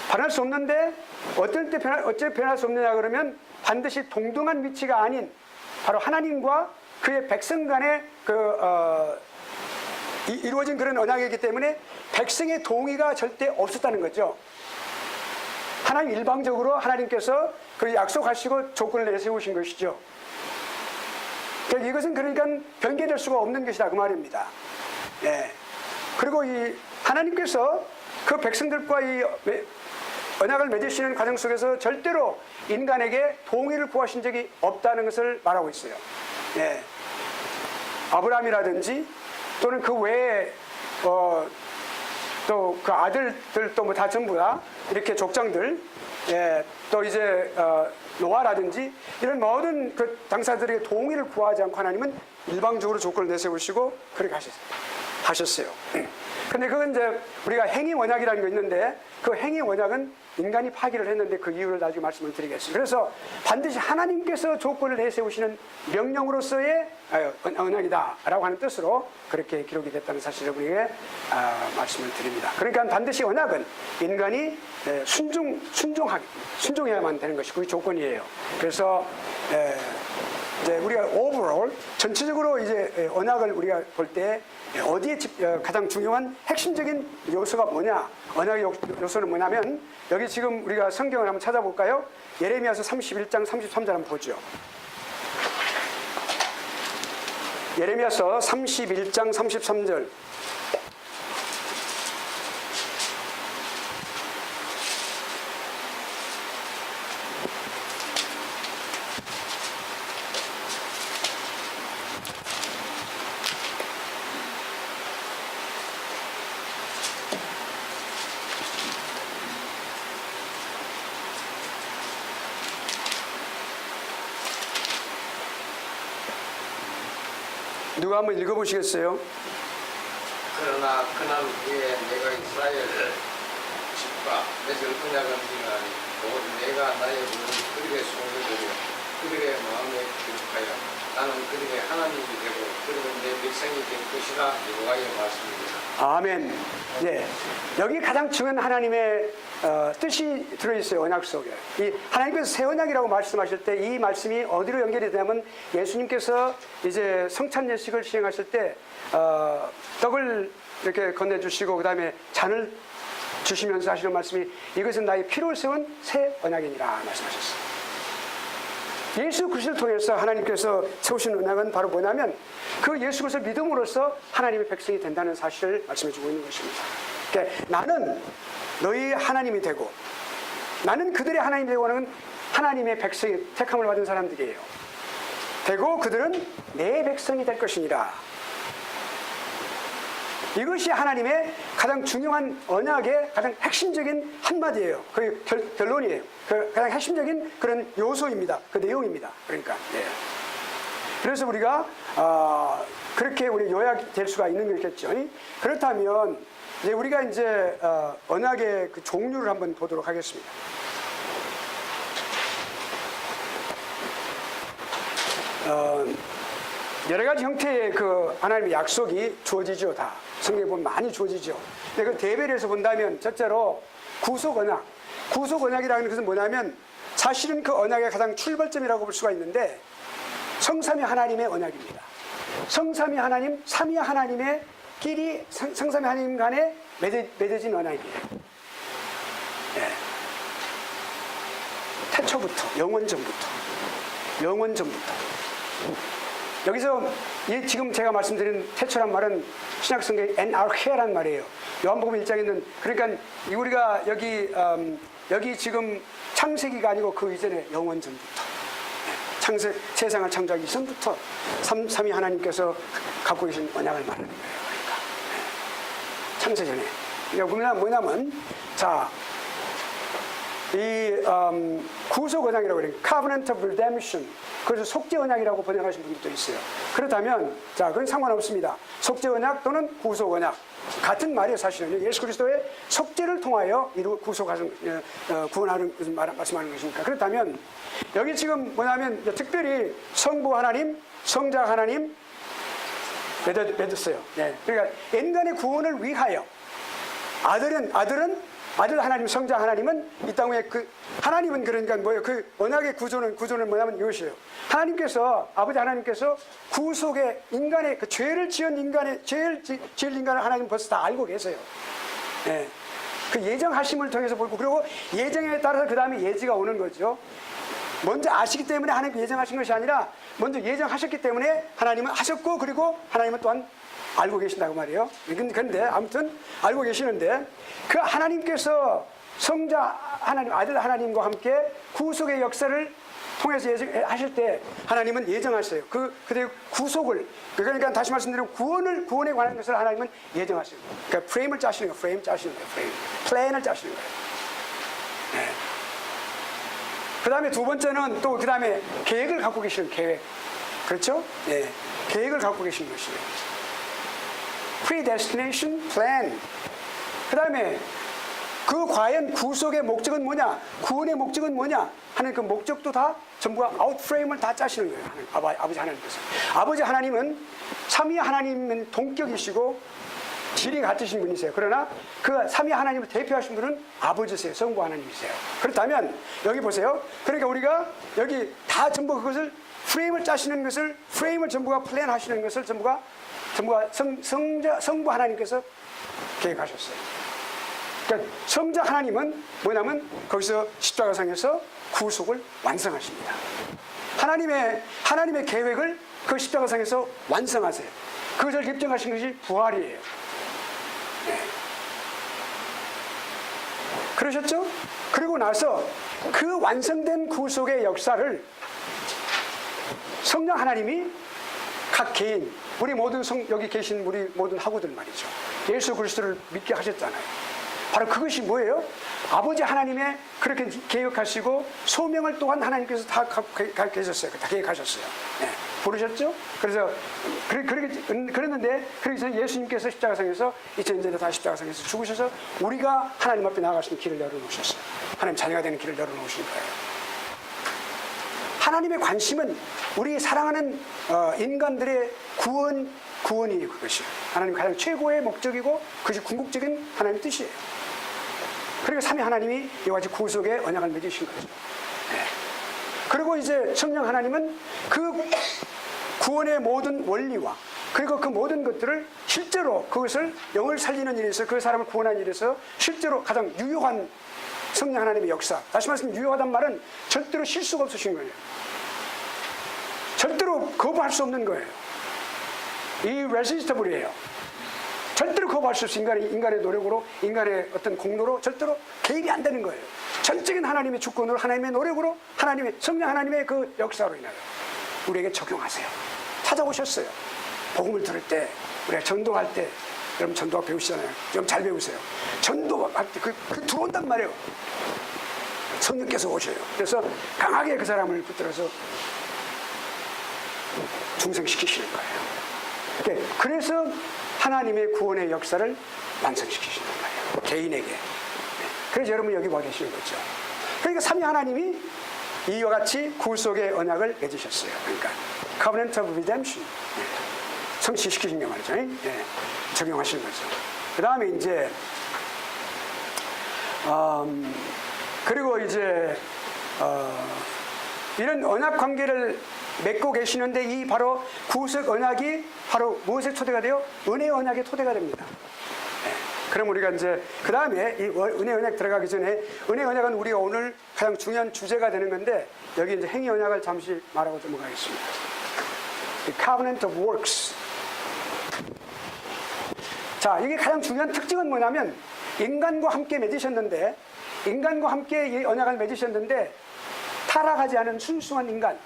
변할 수 없는데 어째 변할 수 없느냐 그러면 반드시 동등한 위치가 아닌 바로 하나님과 그의 백성 간에 이루어진 그런 언약이기 때문에 백성의 동의가 절대 없었다는 거죠. 하나님 일방적으로 하나님께서 그 약속하시고 조건을 내세우신 것이죠. 이것은 그러니까 변개될 수가 없는 것이다 그 말입니다. 예. 그리고 이 하나님께서 그 백성들과 이 언약을 맺으시는 과정 속에서 절대로 인간에게 동의를 구하신 적이 없다는 것을 말하고 있어요. 예. 아브라함이라든지 또는 그 외에 또 그 아들들도 뭐 다 전부 다 이렇게 족장들, 예, 또 이제 노아라든지 이런 모든 그 당사자들에게 동의를 구하지 않고 하나님은 일방적으로 조건을 내세우시고 그렇게 하셨어요. 근데 그건 이제 우리가 행위 원약이라는 게 있는데 그 행위 원약은 인간이 파기를 했는데 그 이유를 나중에 말씀을 드리겠습니다. 그래서 반드시 하나님께서 조건을 내세우시는 명령으로서의 언약이다라고 하는 뜻으로 그렇게 기록이 됐다는 사실을 우리에게 말씀을 드립니다. 그러니까 반드시 언약은 인간이 순종해야만 되는 것이 그 조건이에요. 그래서 이제 우리가 오버롤 전체적으로 이제 언약을 우리가 볼 때 어디에 가장 중요한 핵심적인 요소가 뭐냐? 언약의 요소는 뭐냐면 여기 지금 우리가 성경을 한번 찾아볼까요? 예레미야서 31장 33절 한번 보죠. 예레미야서 31장 33절. 누가 한번 읽어보시겠어요? 그러나 그날 후에 내가 이스라엘 집과 맺을 언약을 기하니 곧 내가 나의 눈을 그들의 손을 들여 그들의 마음에 기록하여 나는 그들의 하나님이 되고 그들은 내 백성이 될 것이라 여호와의 말씀입니다. 아멘. 예, 여기 가장 중요한 하나님의 뜻이 들어있어요. 언약 속에. 이 하나님께서 새 언약이라고 말씀하실 때 이 말씀이 어디로 연결이 되냐면 예수님께서 이제 성찬 예식을 시행하실 때 떡을 이렇게 건네주시고 그 다음에 잔을 주시면서 하시는 말씀이 이것은 나의 피로 세운 새 언약이니라 말씀하셨어요. 예수 그리스도를 통해서 하나님께서 세우신 언약은 바로 뭐냐면 그 예수 그리스도를 믿음으로써 하나님의 백성이 된다는 사실을 말씀해 주고 있는 것입니다. 그러니까 나는 너희 하나님이 되고 나는 그들의 하나님이 되고 하는 하나님의 백성이 택함을 받은 사람들이에요. 되고 그들은 내 백성이 될 것이니라. 이것이 하나님의 가장 중요한 언약의 가장 핵심적인 한마디예요. 그 결론이에요. 그 가장 핵심적인 그런 요소입니다. 그 내용입니다. 그러니까 그래서 우리가 그렇게 우리 요약될 수가 있는 거겠죠. 그렇다면 이제 우리가 이제 언약의 그 종류를 한번 보도록 하겠습니다. 여러 가지 형태의 그 하나님의 약속이 주어지죠. 다 성경에 보면 많이 주어지죠. 근데 그 대별에서 본다면 첫째로 구속 언약. 구속 언약이라는 것은 뭐냐면 사실은 그 언약의 가장 출발점이라고 볼 수가 있는데 성삼위 하나님의 언약입니다. 성삼위 하나님, 삼위 하나님의 끼리 성삼위 하나님 간에 맺어진 언약이에요. 네. 태초부터, 영원전부터. 여기서 지금 제가 말씀드린 태초란 말은 신약성경의 엔아르케란 말이에요. 요한복음 1장에 있는, 그러니까 우리가 여기 지금 창세기가 아니고 그 이전에 영원전부터, 세상을 창조하기 이전부터 삼위 하나님께서 갖고 계신 언약을 말하는 거예요. 그러니까 창세전에. 그러니까 뭐냐면 자, 이 구속 언약이라고 그래요. Covenant of Redemption. 그래서 속죄 언약이라고 번역하신 분들도 있어요. 그렇다면 자, 그건 상관없습니다. 속죄 언약 또는 구속 언약 같은 말이에요. 사실은 예수 그리스도의 속죄를 통하여 구속하는 구원하는 것을 말씀하는 것이니까. 그렇다면 여기 지금 뭐냐면 특별히 성부 하나님, 성자 하나님 맺었어요. 네. 그러니까 인간의 구원을 위하여 아들 하나님, 성자 하나님은 이 땅에 그 하나님은 그러니까 뭐예요? 그 언약의 구조는 뭐냐면 이것이에요. 하나님께서 아버지 하나님께서 구속의 인간의 그 죄를 지은 인간을 하나님 벌써 다 알고 계세요. 예. 그 예정하심을 통해서 보고 그리고 예정에 따라서 그 다음에 예지가 오는 거죠. 먼저 아시기 때문에 하나님께 예정하신 것이 아니라 먼저 예정하셨기 때문에 하나님은 하셨고 그리고 하나님은 또한 알고 계신다고 말이에요. 그런데 아무튼 알고 계시는데 그 하나님께서 성자 하나님, 아들 하나님과 함께 구속의 역사를 통해서 예정하실 때 하나님은 예정하세요. 그들의 구속을, 그러니까 다시 말씀드리면 구원에 관한 것을 하나님은 예정하세요. 그러니까 프레임을 짜시는 거예요. 플랜을 짜시는 거예요. 네. 그 다음에 두 번째는 또 그 다음에 계획을 갖고 계시는 계획. 그렇죠? 네. 계획을 갖고 계시는 것이에요. Predestination, plan. 그 다음에 그 과연 구속의 목적은 뭐냐, 구원의 목적은 뭐냐 하는 그 목적도 다 전부가 아웃프레임을 다 짜시는 거예요. 아버지 하나님께서. 아버지 하나님은 삼위 하나님은 동격이시고 질이 같으신 분이세요. 그러나 그 삼위 하나님을 대표하신 분은 아버지세요. 성부 하나님이세요. 그렇다면 여기 보세요. 그러니까 우리가 여기 다 전부 그것을 프레임을 짜시는 것을, 프레임을 전부가 플랜하시는 것을 전부가 성부 하나님께서 계획하셨어요. 그러니까 성자 하나님은 뭐냐면 거기서 십자가상에서 구속을 완성하십니다. 하나님의 계획을 그 십자가상에서 완성하세요. 그것을 결정하신 것이 부활이에요. 네. 그러셨죠? 그리고 나서 그 완성된 구속의 역사를 성령 하나님이 각 개인, 우리 모든 여기 계신 우리 모든 학우들 말이죠. 예수 그리스도를 믿게 하셨잖아요. 바로 그것이 뭐예요? 아버지 하나님의 그렇게 계획하시고 소명을 또한 하나님께서 다 계셨어요. 다 계획하셨어요. 네. 부르셨죠? 그래서 그랬는데 그래서 예수님께서 십자가상에서 2000년 전에 다 십자가상에서 죽으셔서 우리가 하나님 앞에 나아갈 수 있는 길을 열어놓으셨어요. 하나님 자녀가 되는 길을 열어놓으신 거예요. 하나님의 관심은 우리 사랑하는 인간들의 구원이에요. 그것이 하나님 가장 최고의 목적이고 그것이 궁극적인 하나님의 뜻이에요. 그리고 삼위 하나님이 이와 같이 구속의 언약을 맺으신 거죠. 네. 그리고 이제 성령 하나님은 그 구원의 모든 원리와 그리고 그 모든 것들을 실제로 그것을 영을 살리는 일에서 그 사람을 구원하는 일에서 실제로 가장 유효한 성령 하나님의 역사. 다시 말씀 유효하단 말은 절대로 실수가 없으신 거예요. 절대로 거부할 수 없는 거예요. irresistible이에요. 절대로 거부할 수 없어요. 인간의 노력으로, 인간의 어떤 공로로 절대로 개입이 안 되는 거예요. 전적인 하나님의 주권으로, 하나님의 노력으로, 하나님의 성령 하나님의 그 역사로 인하여 우리에게 적용하세요. 찾아오셨어요. 복음을 들을 때, 우리가 전도할 때, 여러분 전도학 배우시잖아요. 좀 잘 배우세요. 전도할 때 그 들어온단 말이에요. 성령께서 오셔요. 그래서 강하게 그 사람을 붙들어서 중생시키시는 거예요. 그래서 하나님의 구원의 역사를 완성시키시는 거예요. 개인에게. 그래서 여러분 여기 와 계시는 거죠. 그러니까 삼위 하나님이 이와 같이 구속의 언약을 맺으셨어요. 그러니까 Covenant of Redemption. 성취시키신 게 말이죠. 적용하시는 거죠. 그 다음에 이제 그리고 이제 이런 언약 관계를 맺고 계시는데 이 바로 구속 언약이 바로 무엇의 토대가 돼요? 은혜의 언약의 토대가 됩니다. 그럼 우리가 이제 그 다음에 이 은혜 언약 들어가기 전에 은혜 언약은 우리가 오늘 가장 중요한 주제가 되는 건데 여기 이제 행위 언약을 잠시 말하고 넘어가겠습니다. Covenant of Works. 자, 이게 가장 중요한 특징은 뭐냐면 인간과 함께 맺으셨는데 인간과 함께 이 언약을 맺으셨는데 타락하지 않은 순수한 인간,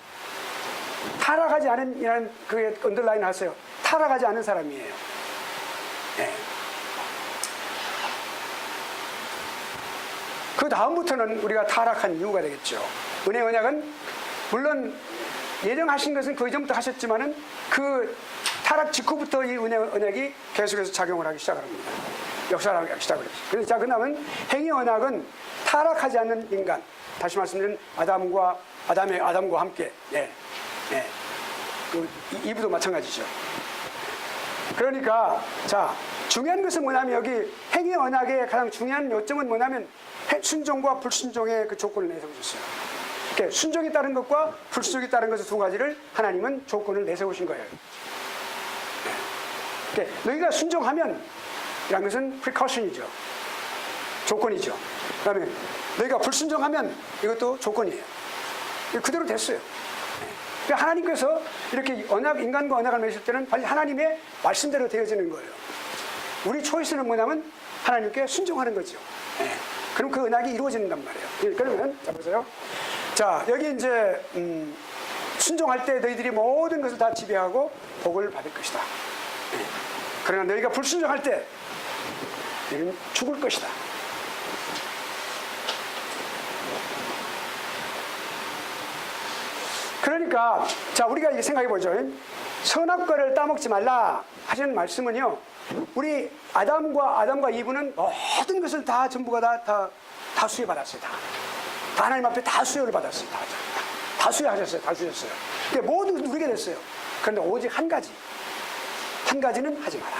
타락하지 않은 이라는 그게 언더라인 하세요. 타락하지 않은 사람이에요. 네. 그 다음부터는 우리가 타락한 이유가 되겠죠. 은혜 언약은 물론 예정하신 것은 그 이전부터 하셨지만은 그 타락 직후부터 이 은혜 언약이 계속해서 작용을 하기 시작합니다. 역사를 하기 시작을 했죠. 그래서 자, 그다음은 행위 언약은 타락하지 않는 인간. 다시 말씀드리면 아담과 함께. 그 2부도 마찬가지죠. 그러니까 자, 중요한 것은 뭐냐면 여기 행위 언약의 가장 중요한 요점은 뭐냐면 순종과 불순종의 그 조건을 내세우셨어요. 그러니까 순종이 따른 것과 불순종이 따른 것의 두 가지를 하나님은 조건을 내세우신 거예요. 그러니까 너희가 순종하면 이란 것은 precaution이죠. 조건이죠. 그 다음에 너희가 불순종하면 이것도 조건이에요. 그대로 됐어요. 그러니까 하나님께서 이렇게 인간과 언약을 맺을 때는 빨리 하나님의 말씀대로 되어지는 거예요. 우리 초이스는 뭐냐면 하나님께 순종하는 거죠. 그럼 그 언약이 이루어진단 말이에요. 그러면 자 보세요. 자, 여기 이제 순종할 때 너희들이 모든 것을 다 지배하고 복을 받을 것이다. 그러나 너희가 불순종할 때 너희는 죽을 것이다. 그러니까 자 우리가 이렇게 생각해 보죠. 선악과를 따먹지 말라 하시는 말씀은요. 우리 아담과 이브는 모든 것을 다 전부가 다 수여받았어요. 다 하나님 앞에 다 수여를 받았어요. 다 수여하셨어요. 다 주셨어요. 그러니까 모두 누리게 됐어요. 그런데 오직 한 가지는 하지 마라.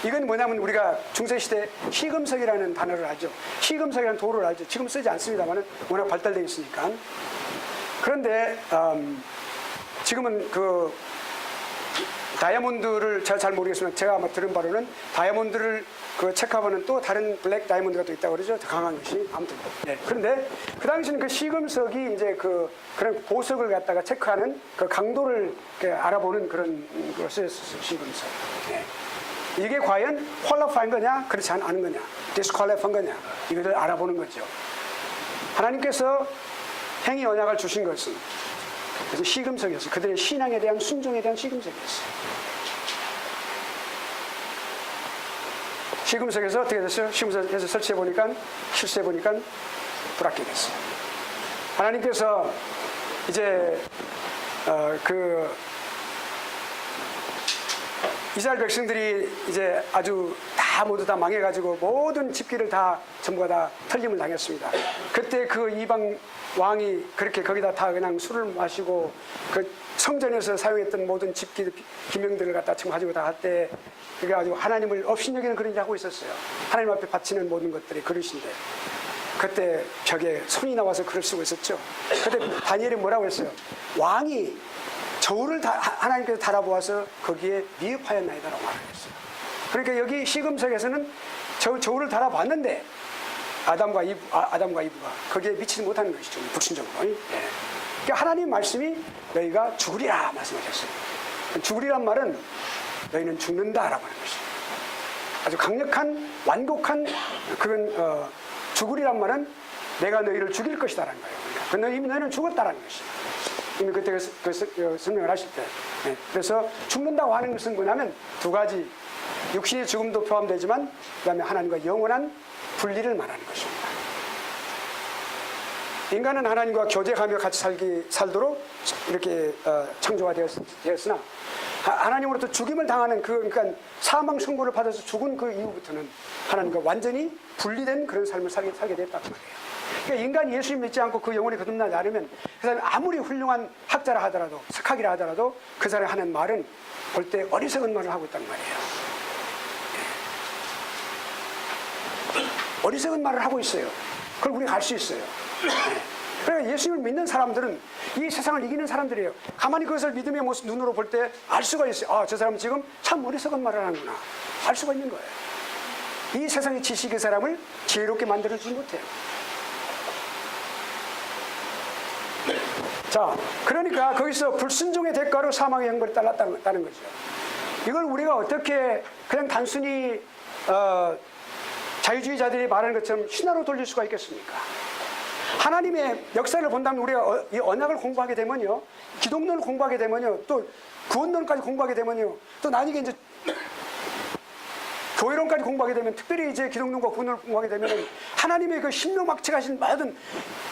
이건 뭐냐면 우리가 중세시대 시금석이라는 단어를 알죠. 시금석이라는 도를 알죠. 지금 쓰지 않습니다만 워낙 발달되어 있으니까. 그런데 지금은 그 다이아몬드를 제가 잘 모르겠지만 제가 아마 들은 바로는 다이아몬드를 그 체크하면 또 다른 블랙 다이아몬드가 또 있다고 그러죠. 더 강한 것이. 아무튼. 네. 그런데 그 당시는 그 시금석이 이제 그런 보석을 갖다가 체크하는 그 강도를 알아보는 그런 것이었어요. 시금석. 네. 이게 과연 퀄리파인 거냐, 그렇지 않은 거냐, 디스퀄리파인 거냐, 이것을 알아보는 거죠. 하나님께서 행위 언약을 주신 것은 그래서 시금석이었어요. 그들의 신앙에 대한 순종에 대한 시금석이었어요. 시금석에서 어떻게 됐어요? 시금석에서 설치해 보니까 실수해 보니까 불합격이 됐어요. 하나님께서 이제 이스라엘 백성들이 이제 아주 모두 다 망해가지고 모든 집기를 전부가 다 털림을 당했습니다. 그때 그 이방 왕이 그렇게 거기다 다 그냥 술을 마시고 그 성전에서 사용했던 모든 집기 기명들을 갖다 지금 가지고 다 할 때 그래가지고 하나님을 업신여기는 그런 일을 하고 있었어요. 하나님 앞에 바치는 모든 것들이 그릇인데 그때 벽에 손이 나와서 글을 쓰고 있었죠. 그때 다니엘이 뭐라고 했어요? 왕이 저울을 하나님께서 달아보아서 거기에 미흡하였나이다라고 말했어요. 그러니까 여기 시금석에서는 저울을 달아봤는데 아담과 이브가 거기에 미치지 못하는 것이죠. 불신적으로. 예. 그러니까 하나님 말씀이 너희가 죽으리라 말씀하셨어요. 죽으리란 말은 너희는 죽는다라고 하는 것이에요. 아주 강력한 완곡한 그건 죽으리란 말은 내가 너희를 죽일 것이다라는 거예요. 그러니까 이미 너희는 죽었다라는 것이에요. 이미 그때 그 설명을 하실 때. 네. 그래서 죽는다고 하는 것은 뭐냐면 두 가지. 육신의 죽음도 포함되지만 그 다음에 하나님과 영원한 분리를 말하는 것입니다. 인간은 하나님과 교제하며 같이 살도록 이렇게 창조가 되었으나 하나님으로부터 죽임을 당하는 그러니까 사망 선고를 받아서 죽은 그 이후부터는 하나님과 완전히 분리된 그런 삶을 살게 됐단 말이에요. 그러니까 인간이 예수님 믿지 않고 그 영혼이 거듭나지 않으면 그 사람이 아무리 훌륭한 학자라 하더라도 석학이라 하더라도 그 사람이 하는 말은 볼 때 어리석은 말을 하고 있단 말이에요. 어리석은 말을 하고 있어요. 그걸 우리가 알 수 있어요. 그러니까 예수님을 믿는 사람들은 이 세상을 이기는 사람들이에요. 가만히 그것을 믿음의 모습 눈으로 볼 때 알 수가 있어요. 아, 저 사람은 지금 참 어리석은 말을 하는구나. 알 수가 있는 거예요. 이 세상의 지식의 사람을 지혜롭게 만들어주지 못해요. 자, 그러니까 거기서 불순종의 대가로 사망의 형벌이 따랐다는 거죠. 이걸 우리가 어떻게 그냥 단순히 자유주의자들이 말하는 것처럼 신화로 돌릴 수가 있겠습니까? 하나님의 역사를 본다면 우리가 이 언약을 공부하게 되면요, 기독론을 공부하게 되면요, 또 구원론까지 공부하게 되면요, 또 나중에 이제 교회론까지 공부하게 되면, 특별히 이제 기독론과 구원론을 공부하게 되면 하나님의 그 신명막측 하신 모든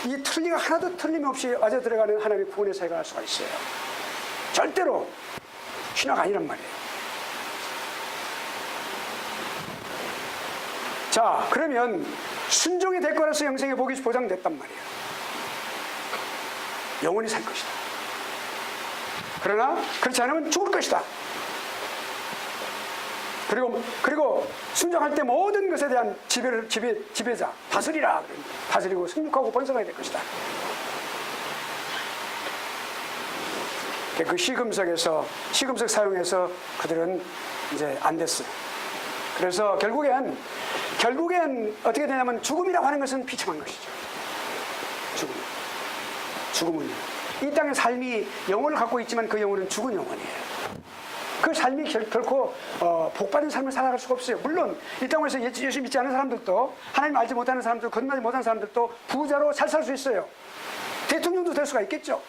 이 틀리가 하나도 틀림없이 맞아 들어가는 하나님의 구원의 사역을 할 수가 있어요. 절대로 신화가 아니란 말이에요. 자, 그러면 순종의 대가로서 영생의 복이 보장됐단 말이에요. 영원히 살 것이다. 그러나 그렇지 않으면 죽을 것이다. 그리고 순종할 때 모든 것에 대한 지배자, 다스리라. 다스리고 승육하고 번성해야 될 것이다. 그 시금석 사용해서 그들은 이제 안 됐어요. 그래서 결국엔 어떻게 되냐면 죽음이라고 하는 것은 비참한 것이죠. 죽음은 이 땅의 삶이 영혼을 갖고 있지만 그 영혼은 죽은 영혼이에요. 그 삶이 결코 복받은 삶을 살아갈 수가 없어요. 물론 이 땅에서 예수 믿지 않은 사람들도, 하나님 알지 못하는 사람들, 거듭나지 못하는 사람들도 부자로 잘 살 수 있어요. 대통령도 될 수가 있겠죠.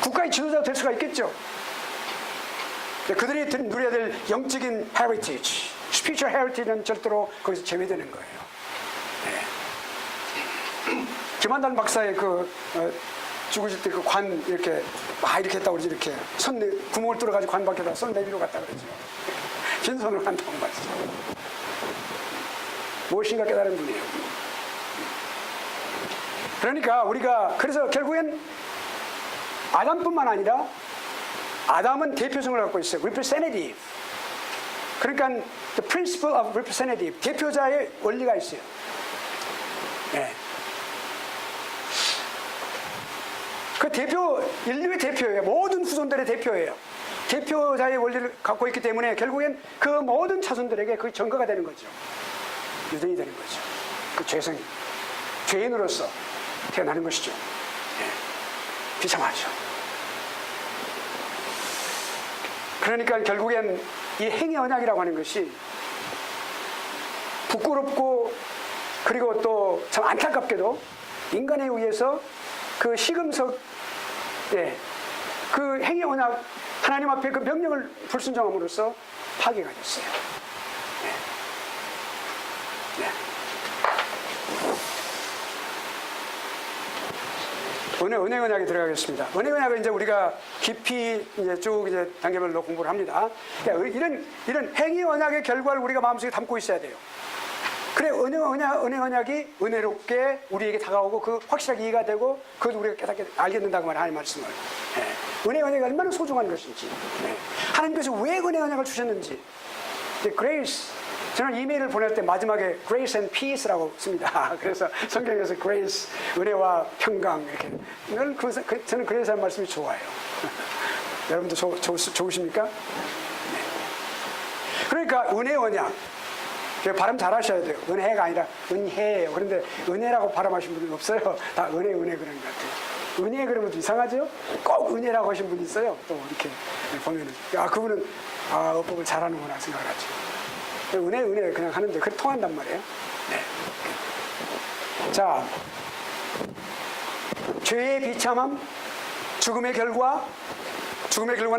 국가의 지도자도 될 수가 있겠죠. 그들이 누려야 될 영적인 heritage, spiritual heritage는 절대로 거기서 제외되는 거예요. 네. 김한단 박사의 죽으실 때 그 관 이렇게 막 이렇게 했다고 그러지. 이렇게 구멍을 뚫어가지고 관 밖에다 손 내밀어 갔다 그러죠. 빈손으로 간다고 말이죠. 무엇인가 깨달은 분이에요. 그러니까 우리가 그래서 결국엔 아담뿐만 아니라 아담은 대표성을 갖고 있어요. representative. 그러니까 the principle of representative. 대표자의 원리가 있어요. 네. 그 인류의 대표예요. 모든 후손들의 대표예요. 대표자의 원리를 갖고 있기 때문에 결국엔 그 모든 자손들에게 그 증거가 되는 거죠. 유전이 되는 거죠. 그 죄인으로서 태어나는 것이죠. 네. 비참하죠. 그러니까 결국엔 이 행위 언약이라고 하는 것이 부끄럽고 그리고 또 참 안타깝게도 인간에 의해서 그 시금석 그 행위 언약 하나님 앞에 그 명령을 불순종함으로써 파괴가 됐어요. 네. 네. 은혜 언약에 들어가겠습니다. 은혜 언약은 이제 우리가 깊이 이제 쭉 이제 단계별로 공부를 합니다. 그러니까 이런 행위 언약의 결과를 우리가 마음속에 담고 있어야 돼요. 그래 은혜 언약이 은혜롭게 우리에게 다가오고 그 확실하게 이해가 되고 그것도 우리가 깨닫게 알겠는다고 말하는 하나님 말씀을. 은혜 언약이 얼마나 소중한 것인지, 하나님께서 왜 은혜 언약을 주셨는지. grace, 저는 이메일을 보낼 때 마지막에 grace and peace라고 씁니다. 그래서 성경에서 grace, 은혜와 평강 이렇게 늘 저는 그래서 하는 말씀이 좋아요. 여러분도 좋으십니까? 네. 그러니까 은혜 언약. 발음 잘 하셔야 돼요. 은혜가 아니라 은혜예요. 그런데 은혜라고 발음하신 분은 없어요. 다 은혜 그런 것 같아요. 은혜 그러면 이상하죠? 꼭 은혜라고 하신 분이 있어요. 또 이렇게 보면은 그분은 어법을 잘하는구나 생각을 하죠. 은혜 그냥 하는데 그게 통한단 말이에요. 네. 자, 죄의 비참함, 죽음의 결과는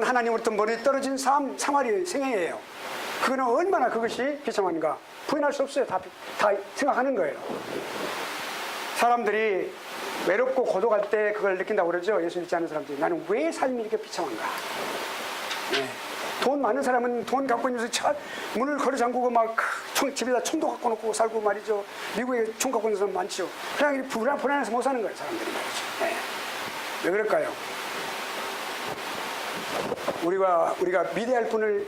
하나님으로부터 멀리 떨어진 생활이 생애예요. 그거는 얼마나 그것이 비참한가 부인할 수 없어요. 다 생각하는 거예요. 사람들이 외롭고 고독할 때 그걸 느낀다고 그러죠. 예수 믿지 않는 사람들이. 나는 왜 삶이 이렇게 비참한가. 네. 돈 많은 사람은 돈 갖고 있으면서 문을 걸어 잠그고 막 집에다 총도 갖고 놓고 살고 말이죠. 미국에 총 갖고 있는 사람 많죠. 그냥 불안해서 못 사는 거예요. 사람들이 말이죠. 네. 왜 그럴까요? 우리가 미대할 분을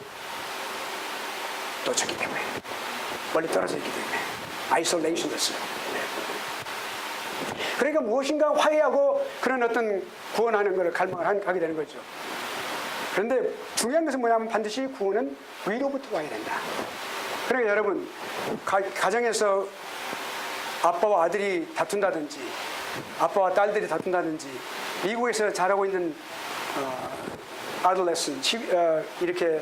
놓쳤기 때문에, 멀리 떨어져 있기 때문에 아이솔레이션 됐어요. 네. 그러니까 무엇인가 화해하고 그런 어떤 구원하는 것을 갈망을 하게 되는 거죠. 그런데 중요한 것은 뭐냐면 반드시 구원은 위로부터 와야 된다. 그러니까 여러분 가정에서 아빠와 아들이 다툰다든지 아빠와 딸들이 다툰다든지 미국에서 자라고 있는 adolescent 이렇게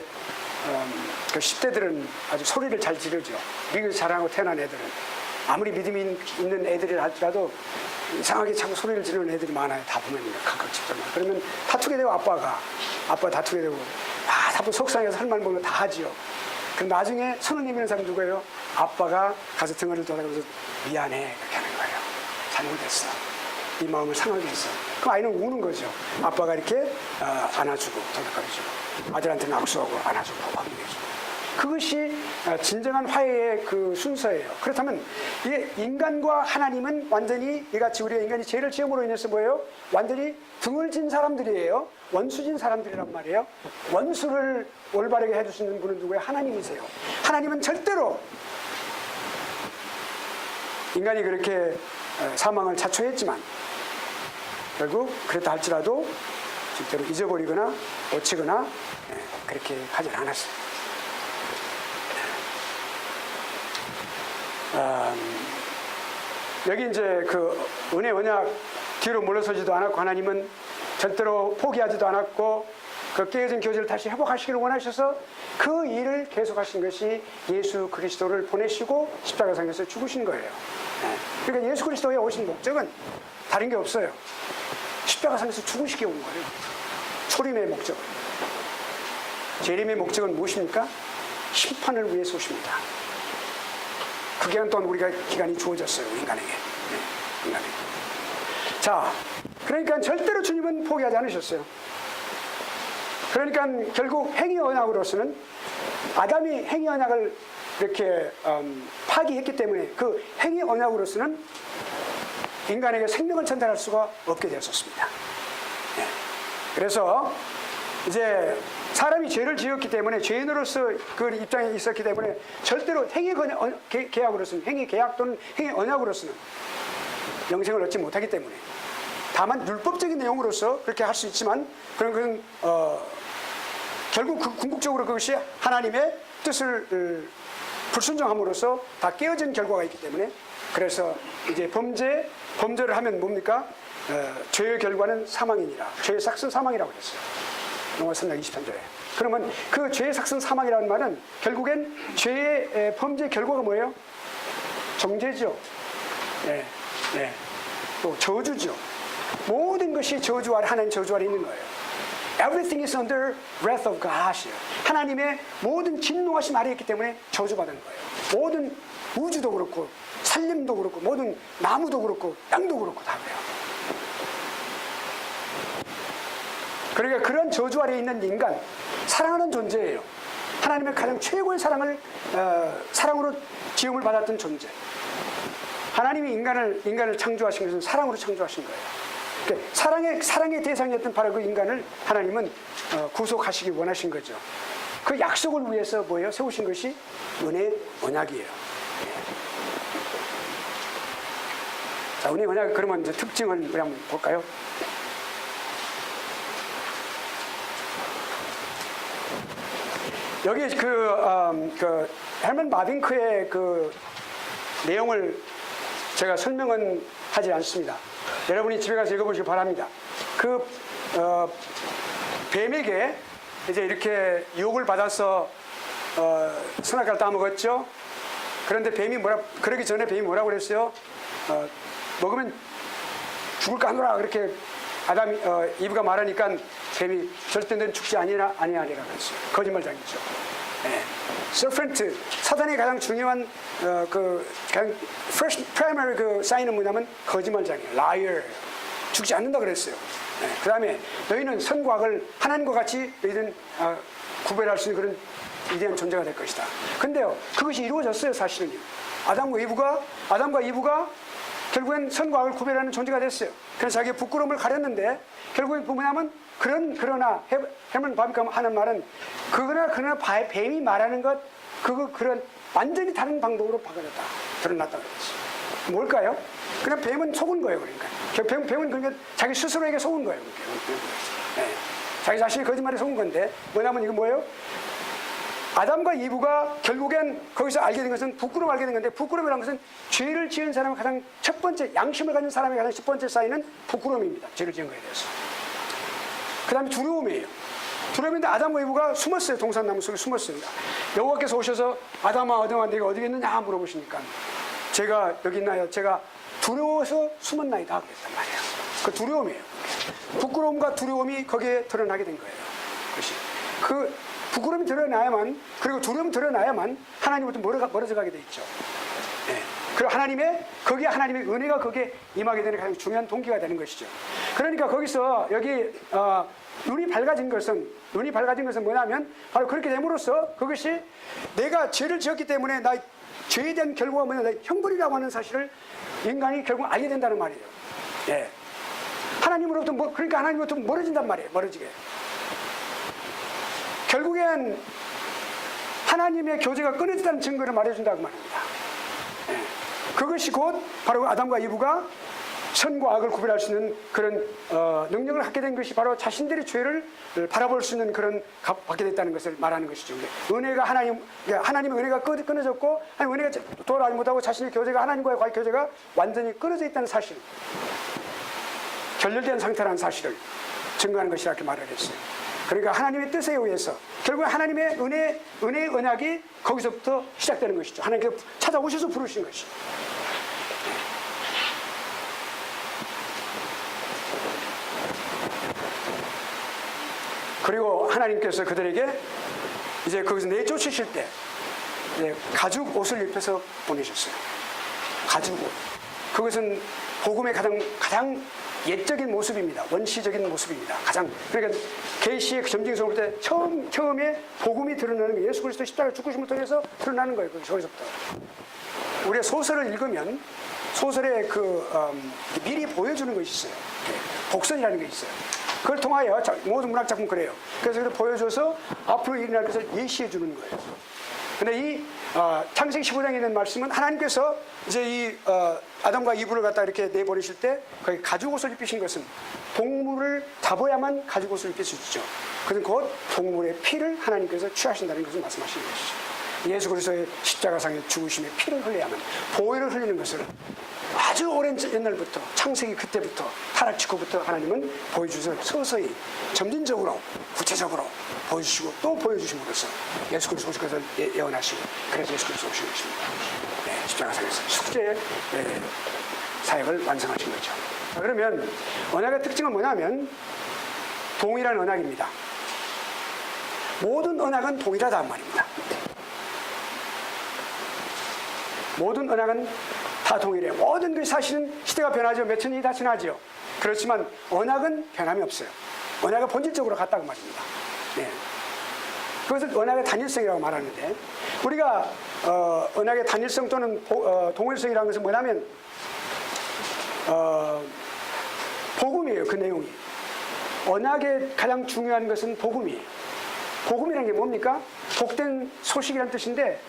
그 10대들은 아주 소리를 잘 지르죠. 미국에서 자라고 태어난 애들은 아무리 믿음이 있는 애들이 할지라도 이상하게 자꾸 소리를 지르는 애들이 많아요. 다 보면 각각 집들만. 그러면 다투게 되고 아빠 다투게 되고 다분 속상해서 할 말 보면 다 하지요. 그럼 나중에 손을 내미는 사람 누구예요? 아빠가 가서 등을 돌아가면서 미안해 그렇게 하는 거예요. 잘못했어. 이 마음을 상하게 했어. 그럼 아이는 우는 거죠. 아빠가 이렇게 안아주고 도닥거려주고 아들한테는 악수하고 안아주고 하는 거죠. 그것이 진정한 화해의 그 순서예요. 그렇다면 이게 인간과 하나님은 완전히 이같이 우리가 인간이 죄를 지음으로 인해서 뭐예요? 완전히 등을 진 사람들이에요. 원수진 사람들이란 말이에요. 원수를 올바르게 해주시는 분은 누구예요? 하나님이세요. 하나님은 절대로 인간이 그렇게 사망을 자초했지만 결국 그랬다 할지라도 절대로 잊어버리거나 고치거나 그렇게 하진 않았어요. 여기 이제 그 은혜 언약 뒤로 물러서지도 않았고 하나님은 절대로 포기하지도 않았고 그 깨어진 교제를 다시 회복하시기를 원하셔서 그 일을 계속하신 것이 예수 그리스도를 보내시고 십자가상에서 죽으신 거예요. 그러니까 예수 그리스도에 오신 목적은 다른 게 없어요. 십자가상에서 죽으시게 온 거예요. 초림의 목적은. 재림의 목적은 무엇입니까? 심판을 위해서 오십니다. 그 기간 동안 우리가 기간이 주어졌어요. 인간에게. 인간에게. 자, 그러니까 절대로 주님은 포기하지 않으셨어요. 그러니까 결국 행위 언약으로서는 아담이 행위 언약을 이렇게 파기했기 때문에 그 행위 언약으로서는 인간에게 생명을 전달할 수가 없게 되었습니다. 네. 그래서 이제 사람이 죄를 지었기 때문에 죄인으로서 그 입장에 있었기 때문에 절대로 행위 계약으로서는 행위 계약 또는 행위 언약으로서는 영생을 얻지 못하기 때문에 다만 율법적인 내용으로서 그렇게 할 수 있지만 그런 건 결국 궁극적으로 그것이 하나님의 뜻을 불순종함으로써 다 깨어진 결과가 있기 때문에 그래서 이제 범죄를 하면 뭡니까? 죄의 결과는 사망이니라. 죄의 삭은 사망이라고 그랬어요. 로마서 3장 23절에. 그러면 그 죄의 삭은 사망이라는 말은 결국엔 죄의 범죄의 결과가 뭐예요? 정죄죠. 네, 네. 또 저주죠. 모든 것이 저주 아래 하나님 저주 아래 있는 거예요. Everything is under wrath of God. 하나님의 모든 진노하심 아래 있기 때문에 저주받은 거예요. 모든 우주도 그렇고 산림도 그렇고 모든 나무도 그렇고 땅도 그렇고 다 그래요. 그러니까 그런 저주 아래에 있는 인간, 사랑하는 존재예요. 하나님의 가장 최고의 사랑으로 지음을 받았던 존재. 하나님이 인간을 창조하신 것은 사랑으로 창조하신 거예요. 그러니까 사랑의 대상이었던 바로 그 인간을 하나님은 구속하시기 원하신 거죠. 그 약속을 위해서 뭐예요? 세우신 것이 은혜의 언약이에요. 자, 은혜의 언약 그러면 이제 특징을 우리 한번 볼까요? 여기 그 헬먼 바빙크의 그 내용을 제가 설명은 하지 않습니다. 여러분이 집에 가서 읽어보시기 바랍니다. 그 뱀에게 이제 이렇게 유혹을 받아서 선악과를 따먹었죠. 그런데 그러기 전에 뱀이 뭐라고 그랬어요? 먹으면 죽을까 하노라 그렇게 이브가 말하니까 뱀이 절대 넌 죽지 아니하리라 그랬어요. 거짓말장이죠. 네. 서펜트 사단의 가장 중요한 가장 프라이머리 그 사인은 뭐냐면 거짓말장이에요. liar. 죽지 않는다 그랬어요. 네. 그 다음에 너희는 선과 악을 하나님과 같이 너희는 구별할 수 있는 그런 위대한 존재가 될 것이다. 근데요, 그것이 이루어졌어요, 사실은요. 아담과 이브가 결국엔 선과 악을 구별하는 존재가 됐어요. 그래서 자기의 부끄러움을 가렸는데 결국엔 뭐냐면 그러나 헬먼 바빙크가 하는 말은 그러나 뱀이 말하는 것 그런 완전히 다른 방법으로 바꿔졌다, 드러났다 그랬어요. 뭘까요? 그냥 뱀은 속은 거예요. 그러니까 뱀은 그러니까 자기 스스로에게 속은 거예요. 네. 자기 자신이 거짓말에 속은 건데 뭐냐면 이거 뭐예요? 아담과 이브가 결국엔 거기서 알게 된 것은 부끄러움 알게 된 건데 부끄러움이라는 것은 죄를 지은 사람의 가장 첫 번째 양심을 가진 사람의 가장 첫 번째 사인은 부끄러움입니다. 죄를 지은 거에 대해서. 그 다음에 두려움이에요. 두려움인데 아담과 이브가 숨었어요. 동산나무 속에 숨었어요. 여호와께서 오셔서 아담아 네가 어디 있느냐 물어보시니까 제가 여기 있나요? 제가 두려워서 숨었나이다 그랬단 말이에요. 그 두려움이에요. 부끄러움과 두려움이 거기에 드러나게 된 거예요. 그것이. 그 부끄러움이 드러나야만 그리고 두려움이 드러나야만 하나님부터 멀어져 가게 돼 있죠. 네. 그리고 하나님의 은혜가 거기에 임하게 되는 가장 중요한 동기가 되는 것이죠. 그러니까 거기서 여기 눈이 밝아진 것은 뭐냐면 바로 그렇게 됨으로써 그것이 내가 죄를 지었기 때문에 나 죄에 대한 결과가 뭐냐 나 형벌이라고 하는 사실을 인간이 결국 알게 된다는 말이에요. 예. 그러니까 하나님으로부터 멀어진단 말이에요. 멀어지게. 결국엔 하나님의 교제가 끊어졌다는 증거를 말해준다고 말합니다. 예. 그것이 곧 바로 아담과 이브가 선과 악을 구별할 수 있는 그런 능력을 갖게 된 것이 바로 자신들의 죄를 바라볼 수 있는 그런 받게 됐다는 것을 말하는 것이죠. 은혜가 하나님의 은혜가 끊어졌고 은혜가 돌아오지 못하고 자신의 교제가 하나님과의 과의 교제가 완전히 끊어져 있다는 사실, 결렬된 상태라는 사실을 증거하는 것이라 이렇게 말을 했어요. 그러니까 하나님의 뜻에 의해서 결국 하나님의 은혜의 언약이 거기서부터 시작되는 것이죠. 하나님께서 찾아오셔서 부르신 것이. 그리고 하나님께서 그들에게 이제 거기서 내쫓으실 때 가죽 옷을 입혀서 보내셨어요. 가죽 옷. 그것은 복음의 가장 옛적인 모습입니다. 원시적인 모습입니다. 가장 그러니까 계시의 점징성부터 처음에 복음이 드러나는 게 예수 그리스도 십자가 죽으심을 통해서 드러나는 거예요. 저기서부터 우리가 소설을 읽으면 소설에 미리 보여주는 것이 있어요. 복선이라는 게 있어요. 그걸 통하여 모든 문학 작품 그래요. 그래서 그걸 보여줘서 앞으로 일어날 것을 예시해 주는 거예요. 근데 이 창세기 15장에 있는 말씀은 하나님께서 이제 이 아담과 이브를 갖다 이렇게 내버리실 때 거기 가죽옷을 입히신 것은 동물을 잡아야만 가죽옷을 입힐 수 있죠. 그래서 곧 동물의 피를 하나님께서 취하신다는 것을 말씀하시는 것이죠. 예수 그리스도의 십자가상의 죽으심의 피를 흘려야만 보혈을 흘리는 것을 아주 오랜 옛날부터 창세기 그때부터 타락 직후부터 하나님은 보여주셔서 서서히 점진적으로 구체적으로 보여주시고 또 보여주심으로써 예수 그리스도 오실 것을 예언하시고 그래서 예수 그리스도 오신 것입니다. 네, 십자가상에서 숙제의 사역을 완성하신 거죠. 자, 그러면 언약의 특징은 뭐냐면 동일한 언약입니다. 모든 언약은 동일하다는 말입니다. 모든 언약은 다 동일해요. 모든 것이 사실은 시대가 변하죠. 몇 천년이 다 지나죠. 그렇지만 언약은 변함이 없어요. 언약은 본질적으로 같다고 말입니다. 네. 그것을 언약의 단일성이라고 말하는데 우리가 언약의 단일성 또는 동일성이라는 것은 뭐냐면 복음이에요. 그 내용이. 언약의 가장 중요한 것은 복음이에요. 복음이라는 게 뭡니까? 복된 소식이라는 뜻인데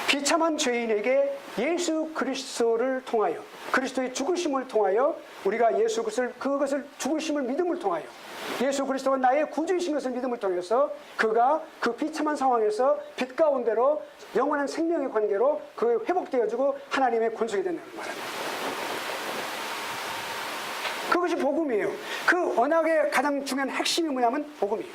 비참한 죄인에게 예수 그리스도를 통하여 그리스도의 죽으심을 통하여 우리가 그것을 죽으심을 믿음을 통하여 예수 그리스도가 나의 구주이신 것을 믿음을 통해서 그가 그 비참한 상황에서 빛 가운데로 영원한 생명의 관계로 그 회복되어지고 하나님의 권속이 된다는 말입니다. 그것이 복음이에요. 그 언약의 가장 중요한 핵심이 뭐냐면 복음이에요.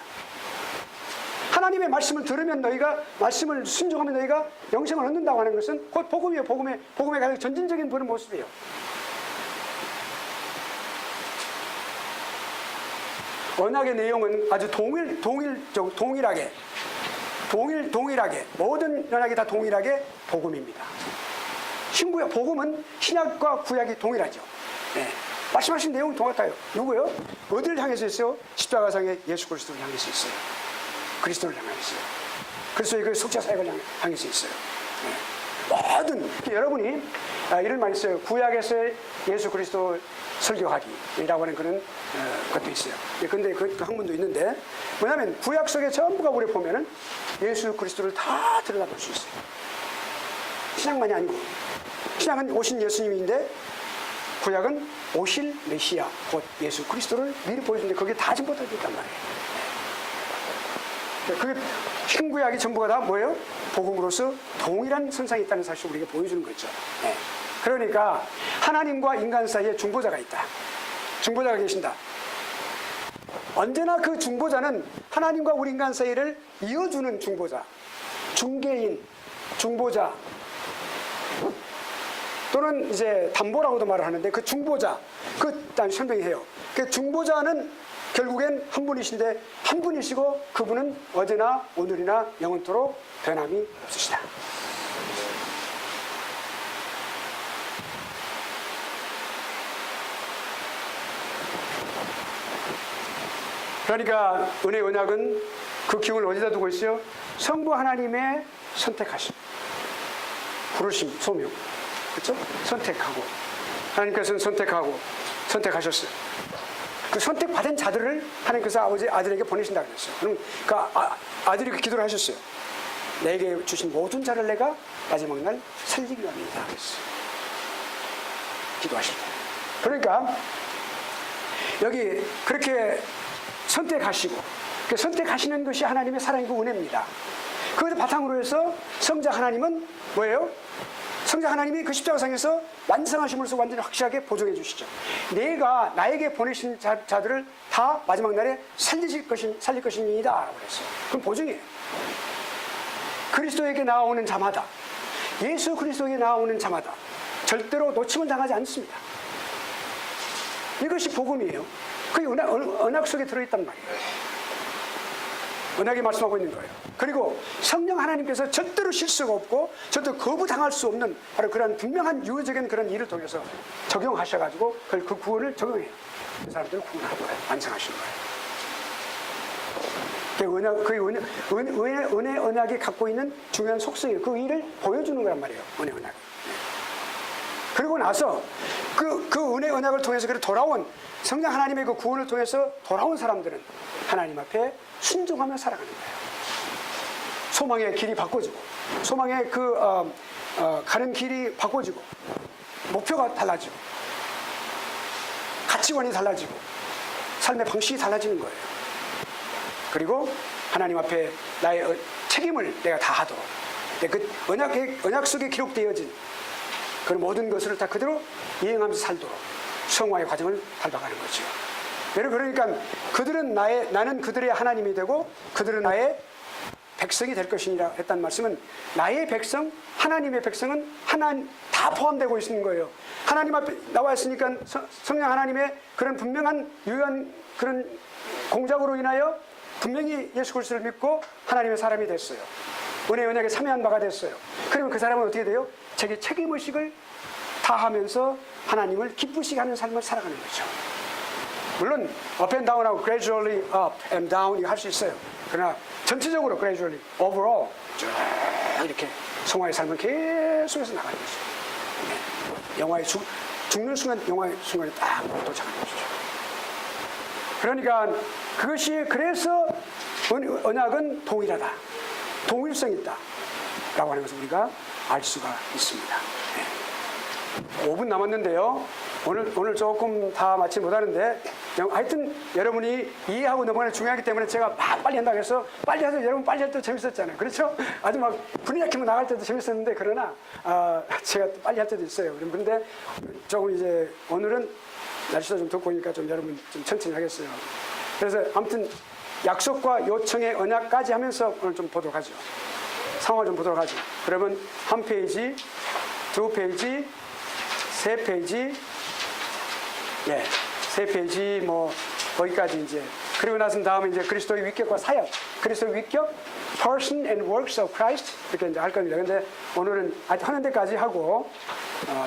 하나님의 말씀을 들으면 너희가 말씀을 순종하면 너희가 영생을 얻는다고 하는 것은 곧 복음이에요. 복음의 가장 전진적인 그런 모습이에요. 언약의 내용은 아주 동일하게 모든 언약이 다 동일하게 복음입니다. 신구약 복음은 신약과 구약이 동일하죠. 네. 말씀하신 내용이 똑같아요. 누구요? 어디를 향해서 있어요? 십자가상의 예수 그리스도를 향해서 있어요. 그리스도를 향해서 있어요. 그리스도의 그 속죄 사역을 향해서 있어요. 네. 모든 여러분이 이런 말이 있어요. 구약에서의 예수 그리스도 설교하기라고 하는 그런 것도 있어요. 근데 그 학문도 있는데 뭐냐면 구약 속에 전부가 우리 보면은 예수 그리스도를 다 들여다볼 수 있어요. 신약만이 아니고 신약은 오신 예수님인데 구약은 오실 메시아 곧 예수 그리스도를 미리 보여주는데 거기에 다 전부 다 있단 말이에요. 그 신구약이 전부가 다 뭐예요? 복음으로서 동일한 선상이 있다는 사실을 우리가 보여주는 거죠. 네. 그러니까 하나님과 인간 사이에 중보자가 있다. 중보자가 계신다. 언제나 그 중보자는 하나님과 우리 인간 사이를 이어주는 중보자, 중개인, 중보자 또는 이제 담보라고도 말을 하는데 그 중보자, 그 설명해요. 그 중보자는 결국엔 한 분이신데 한 분이시고 그분은 어제나 오늘이나 영원토록 변함이 없으시다. 그러니까 은혜의 언약은 그 기운을 어디다 두고 있어요? 성부 하나님의 선택하심, 부르심, 소명, 그렇죠? 선택하고 하나님께서는 선택하셨어요. 그 선택받은 자들을 하나님께서 아들에게 보내신다 그랬어요. 그럼 그 아들이 그 기도를 하셨어요. 내게 주신 모든 자를 내가 마지막 날 살리기 위함이다 그랬어요. 기도하실 때. 그러니까 여기 그렇게 선택하시고 그 선택하시는 것이 하나님의 사랑이고 은혜입니다. 그것을 바탕으로 해서 성자 하나님은 뭐예요? 성자 하나님이 그 십자가상에서 완성하심으로써 완전히 확실하게 보증해 주시죠. 내가 나에게 보내신 자들을 다 마지막 날에 살릴 것입니다. 그랬어요. 그럼 보증이에요. 그리스도에게 나아오는 자마다, 예수 그리스도에게 나아오는 자마다 절대로 놓침을 당하지 않습니다. 이것이 복음이에요. 그게 언약 속에 들어있단 말이에요. 언약이 말씀하고 있는 거예요. 그리고 성령 하나님께서 절대로 실수가 없고 절대로 거부당할 수 없는 바로 그런 분명한 유효적인 그런 일을 통해서 적용하셔가지고 그 구원을 적용해요. 그 사람들을 구원하는 거예요. 완성하시는 거예요. 그 은혜 언약이 갖고 있는 중요한 속성이에요. 그 일을 보여주는 거란 말이에요. 은혜 언약. 그리고 나서 그 은혜 언약을 통해서 돌아온 성령 하나님의 그 구원을 통해서 돌아온 사람들은 하나님 앞에 순종하며 살아가는 거예요. 소망의 길이 바꿔지고, 소망의 가는 길이 바꿔지고, 목표가 달라지고, 가치관이 달라지고, 삶의 방식이 달라지는 거예요. 그리고 하나님 앞에 나의 책임을 내가 다하도록, 그 언약 속에 기록되어진 그 모든 것을 다 그대로 이행하면서 살도록 성화의 과정을 밟아가는 거죠. 그러니까 그들은 나는 그들의 하나님이 되고 그들은 나의 백성이 될 것이니라 했단 말씀은 나의 백성, 하나님의 백성은 하나님 다 포함되고 있는 거예요. 하나님 앞에 나와 있으니까 성령 하나님의 그런 분명한 유효한 그런 공작으로 인하여 분명히 예수 그리스도를 믿고 하나님의 사람이 됐어요. 은혜 언약에 참여한 바가 됐어요. 그러면 그 사람은 어떻게 돼요? 자기 책임의식을 다하면서 하나님을 기쁘시게 하는 삶을 살아가는 거죠. 물론 up and down하고 gradually up and down 이거 할 수 있어요. 그러나 전체적으로 gradually, overall 쭉 이렇게 성화의 삶을 계속해서 나가는 거죠. 네. 영화의 죽는 순간, 영화의 순간에 딱 도착하는 거죠. 그러니까 그래서 언약은 동일하다, 동일성이 있다 라고 하는 것을 우리가 알 수가 있습니다. 네. 5분 남았는데요. 오늘 조금 다 마치 못하는데 하여튼 여러분이 이해하고 넘어가는 게 중요하기 때문에 제가 막 빨리 한다고 해서 빨리 해서 여러분 빨리 할 때 재밌었잖아요. 그렇죠? 아주 막 분위기 약하면 나갈 때도 재밌었는데 그러나 제가 또 빨리 할 때도 있어요. 그런데 조금 이제 오늘은 날씨도 좀 덥고 오니까 좀 여러분 좀 천천히 하겠어요. 그래서 아무튼 약속과 요청의 언약까지 하면서 오늘 좀 보도록 하죠. 상황을 좀 보도록 하죠. 그러면 한 페이지, 두 페이지, 세 페이지, 예, 세 페이지 뭐 거기까지 이제 그리고 나서 다음에 이제 그리스도의 위격과 사역, 그리스도의 위격, person and works of Christ 이렇게 이제 할 겁니다. 근데 오늘은 아직 하는 데까지 하고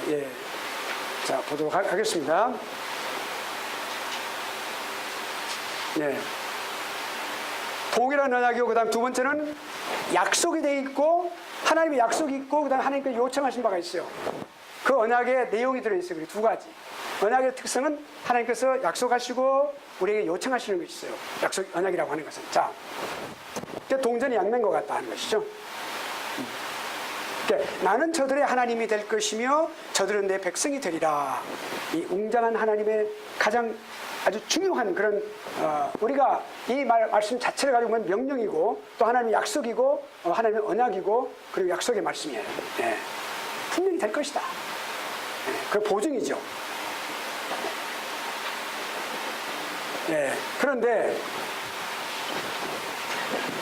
예, 자 보도록 하겠습니다. 예, 동일한 언약이고 그다음 두 번째는 약속이 돼 있고 하나님의 약속이 있고 그다음 하나님께서 요청하신 바가 있어요. 그 언약의 내용이 들어있어요. 그리고 두 가지. 언약의 특성은 하나님께서 약속하시고 우리에게 요청하시는 것이 있어요. 약속, 언약이라고 하는 것은. 자, 동전이 양면 것 같다 하는 것이죠. 나는 저들의 하나님이 될 것이며 저들은 내 백성이 되리라. 이 웅장한 하나님의 가장 아주 중요한 그런 우리가 이 말씀 자체를 가지고 보면 명령이고 또 하나님의 약속이고 하나님의 언약이고 그리고 약속의 말씀이에요. 예. 분명히 될 것이다. 예. 그 보증이죠. 예. 그런데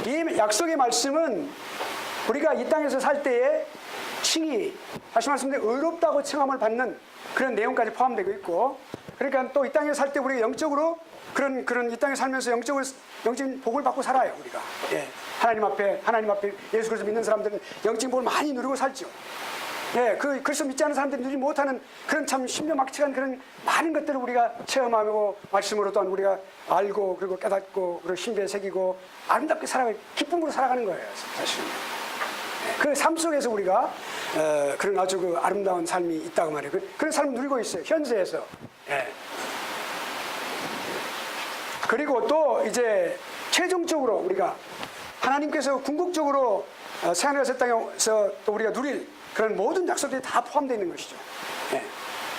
이 약속의 말씀은 우리가 이 땅에서 살 때에 칭의, 다시 말씀드리면 의롭다고 칭함을 받는 그런 내용까지 포함되고 있고, 그러니까 또 이 땅에 살 때 우리가 영적으로 그런 이 땅에 살면서 영적인 복을 받고 살아요, 우리가. 예. 하나님 앞에 예수 그리스도 믿는 사람들은 영적인 복을 많이 누리고 살죠. 예, 그리스도 믿지 않는 사람들이 누리지 못하는 그런 참 신묘막측한 그런 많은 것들을 우리가 체험하고 말씀으로 또한 우리가 알고 그리고 깨닫고 그리고 신비에 새기고 아름답게 기쁨으로 살아가는 거예요, 사실은. 그 삶 속에서 우리가 그런 아주 그 아름다운 삶이 있다고 말이에요. 그런 삶을 누리고 있어요, 현재에서. 예. 그리고 또 이제 최종적으로 우리가 하나님께서 궁극적으로 새하늘과 새 땅에서 또 우리가 누릴 그런 모든 약속들이 다 포함되어 있는 것이죠. 예.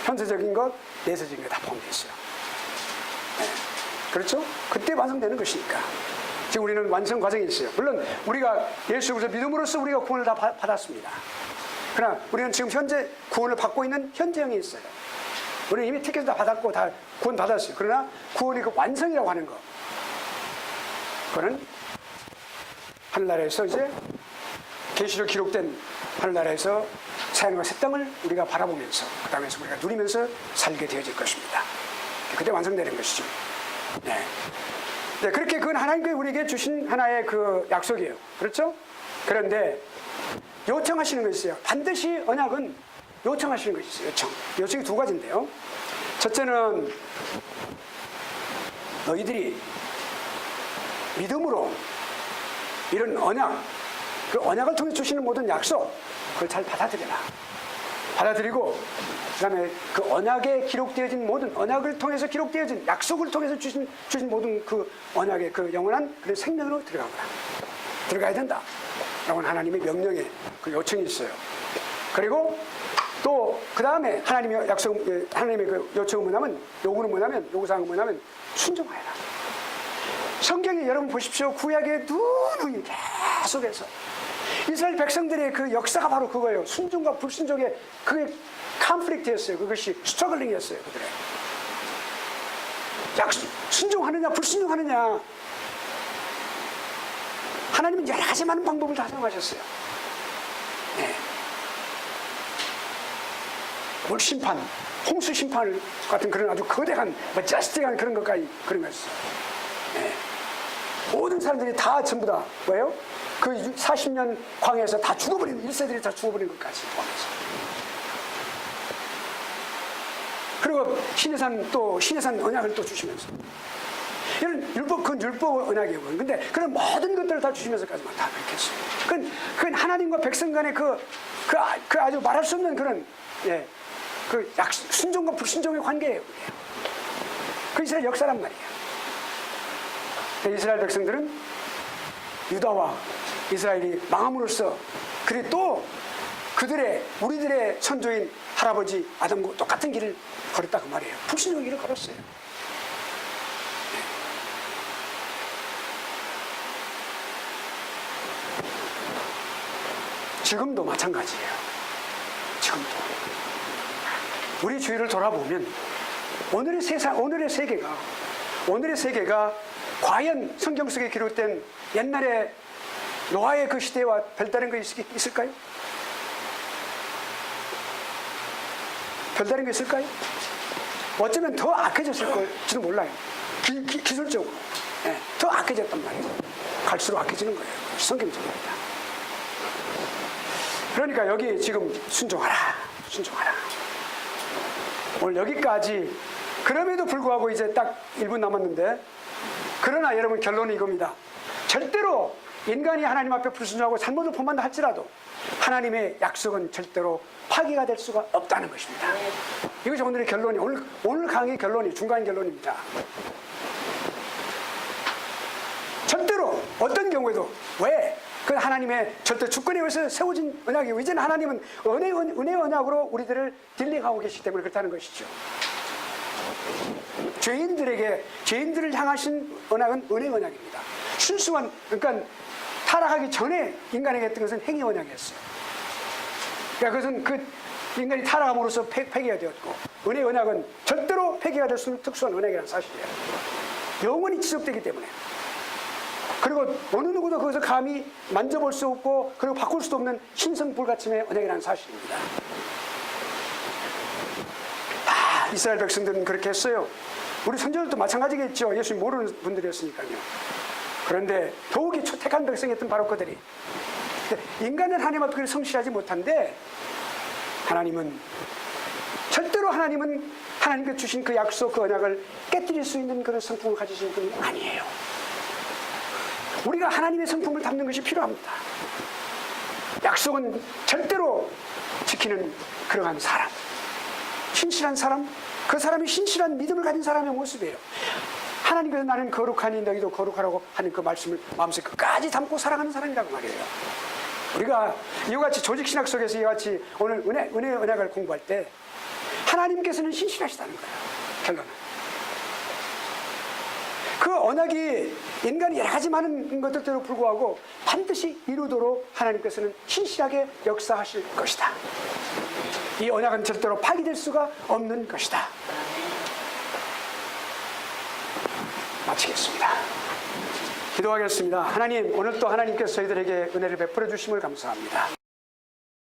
현세적인 것, 내세적인 것 다 포함되어 있어요. 예. 그렇죠? 그때 완성되는 것이니까. 지금 우리는 완성 과정이 있어요. 물론 우리가 예수 그리스도 믿음으로써 우리가 구원을 다 받았습니다. 그러나 우리는 지금 현재 구원을 받고 있는 현재형이 있어요. 우리는 이미 티켓을 다 받았고 다 구원 받았어요. 그러나 구원이 그 완성이라고 하는 거, 그거는 하늘나라에서 이제 계시로 기록된 하늘나라에서 새하늘과 새 땅을 우리가 바라보면서 그 땅에서 우리가 누리면서 살게 되어질 것입니다. 그때 완성되는 것이죠. 네. 네, 그렇게 그건 하나님께 우리에게 주신 하나의 그 약속이에요. 그렇죠? 그런데 요청하시는 것이 있어요. 반드시 언약은 요청하시는 것이 있어요. 요청이 두 가지인데요. 첫째는 너희들이 믿음으로 이런 언약, 그 언약을 통해 주시는 모든 약속, 그걸 잘 받아들여라. 받아들이고, 그 다음에 그 언약에 기록되어진 모든, 언약을 통해서 기록되어진, 약속을 통해서 주신 모든 그 언약의 그 영원한 그런 생명으로 들어가야 된다. 라고 하나님의 명령에 그 요청이 있어요. 그리고 또 그 다음에 하나님의 약속, 하나님의 그 요청은 뭐냐면, 요구사항은 뭐냐면 순종하여라. 성경에 여러분 보십시오. 구약의 누누이 계속해서 이스라엘 백성들의 그 역사가 바로 그거예요. 순종과 불순종의 그게 컨플릭트였어요. 그것이 스트러글링이었어요. 그들의. 순종하느냐 불순종하느냐. 하나님은 여러 가지 많은 방법을 다 사용하셨어요. 네. 물심판, 홍수심판 같은 그런 아주 거대한 마제스틱한 그런 것까지 그런 거였어요. 네. 모든 사람들이 다 전부 다 뭐예요? 그 40년 광야에서 다 죽어버린 1세들이 다 죽어버린 것까지 포함해서. 그리고 신의 산 언약을 또 주시면서 이런 율법 언약이에요. 근데 그런 모든 것들을 다 주시면서까지만 다 그렇게 했어요. 그건 하나님과 백성 간의 그 아주 말할 수 없는 그런 순종과 불순종의 관계예요. 그 이스라엘 역사란 말이에요. 이스라엘 백성들은 유다와 이스라엘이 망함으로써 그리고 또 우리들의 선조인 할아버지 아담과 똑같은 길을 걸었다 그 말이에요. 불순종의 길을 걸었어요. 지금도 마찬가지예요. 지금도 우리 주위를 돌아보면 오늘의 세계가 과연 성경 속에 기록된 옛날에 노아의 그 시대와 별다른 거 있을까요? 별다른 거 있을까요? 어쩌면 더 악해졌을지도 몰라요. 기술적으로 더 악해졌단 말이에요. 갈수록 악해지는 거예요. 성경적입니다. 그러니까 여기 지금 순종하라. 오늘 여기까지. 그럼에도 불구하고 이제 딱 1분 남았는데, 그러나 여러분 결론은 이겁니다. 절대로 인간이 하나님 앞에 불순종하고 잘못을 범한다 할지라도 하나님의 약속은 절대로 파기가 될 수가 없다는 것입니다. 이것이 오늘의 결론이, 오늘 강의 결론이 중간 결론입니다. 절대로 어떤 경우에도 왜? 그 하나님의 절대 주권에 의해서 세워진 언약이고, 이제는 하나님은 은혜 언약으로 우리들을 딜링하고 계시기 때문에 그렇다는 것이죠. 죄인들을 향하신 언약은 은혜 언약입니다. 순수한, 그러니까 타락하기 전에 인간에게 했던 것은 행위 언약이었어요. 그러니까 그것은 그 인간이 타락함으로써 폐기가 되었고, 은혜 언약은 절대로 폐기가 될 수 없는 특수한 언약이라는 사실이에요. 영원히 지속되기 때문에. 그리고 어느 누구도 거기서 감히 만져볼 수 없고 그리고 바꿀 수도 없는 신성불가침의 언약이라는 사실입니다. 이스라엘 백성들은 그렇게 했어요. 우리 선조들도 마찬가지겠죠. 예수님 모르는 분들이었으니까요. 그런데 더욱이 택한 백성이었던 바로 그들이. 인간은 하나님 앞에 성실하지 못한데 절대로 하나님은 하나님께 주신 그 약속, 그 언약을 깨뜨릴 수 있는 그런 성품을 가지신 분이 아니에요. 우리가 하나님의 성품을 담는 것이 필요합니다. 약속은 절대로 지키는 그러한 사람, 신실한 사람, 그 사람이 신실한 믿음을 가진 사람의 모습이에요. 하나님께서 나는 거룩하니 너희도 거룩하라고 하는 그 말씀을 마음속에 끝까지 담고 살아가는 사람이라고 말이에요. 우리가 이와 같이 조직신학 속에서 이와 같이 오늘 은혜 언약을 공부할 때 하나님께서는 신실하시다는 거예요. 결론은. 그 언약이 인간이 여러 가지 많은 것들도 불구하고 반드시 이루도록 하나님께서는 신실하게 역사하실 것이다. 이 언약은 절대로 파기될 수가 없는 것이다. 마치겠습니다. 기도하겠습니다. 하나님, 오늘 또 하나님께서 저희들에게 은혜를 베풀어 주심을 감사합니다.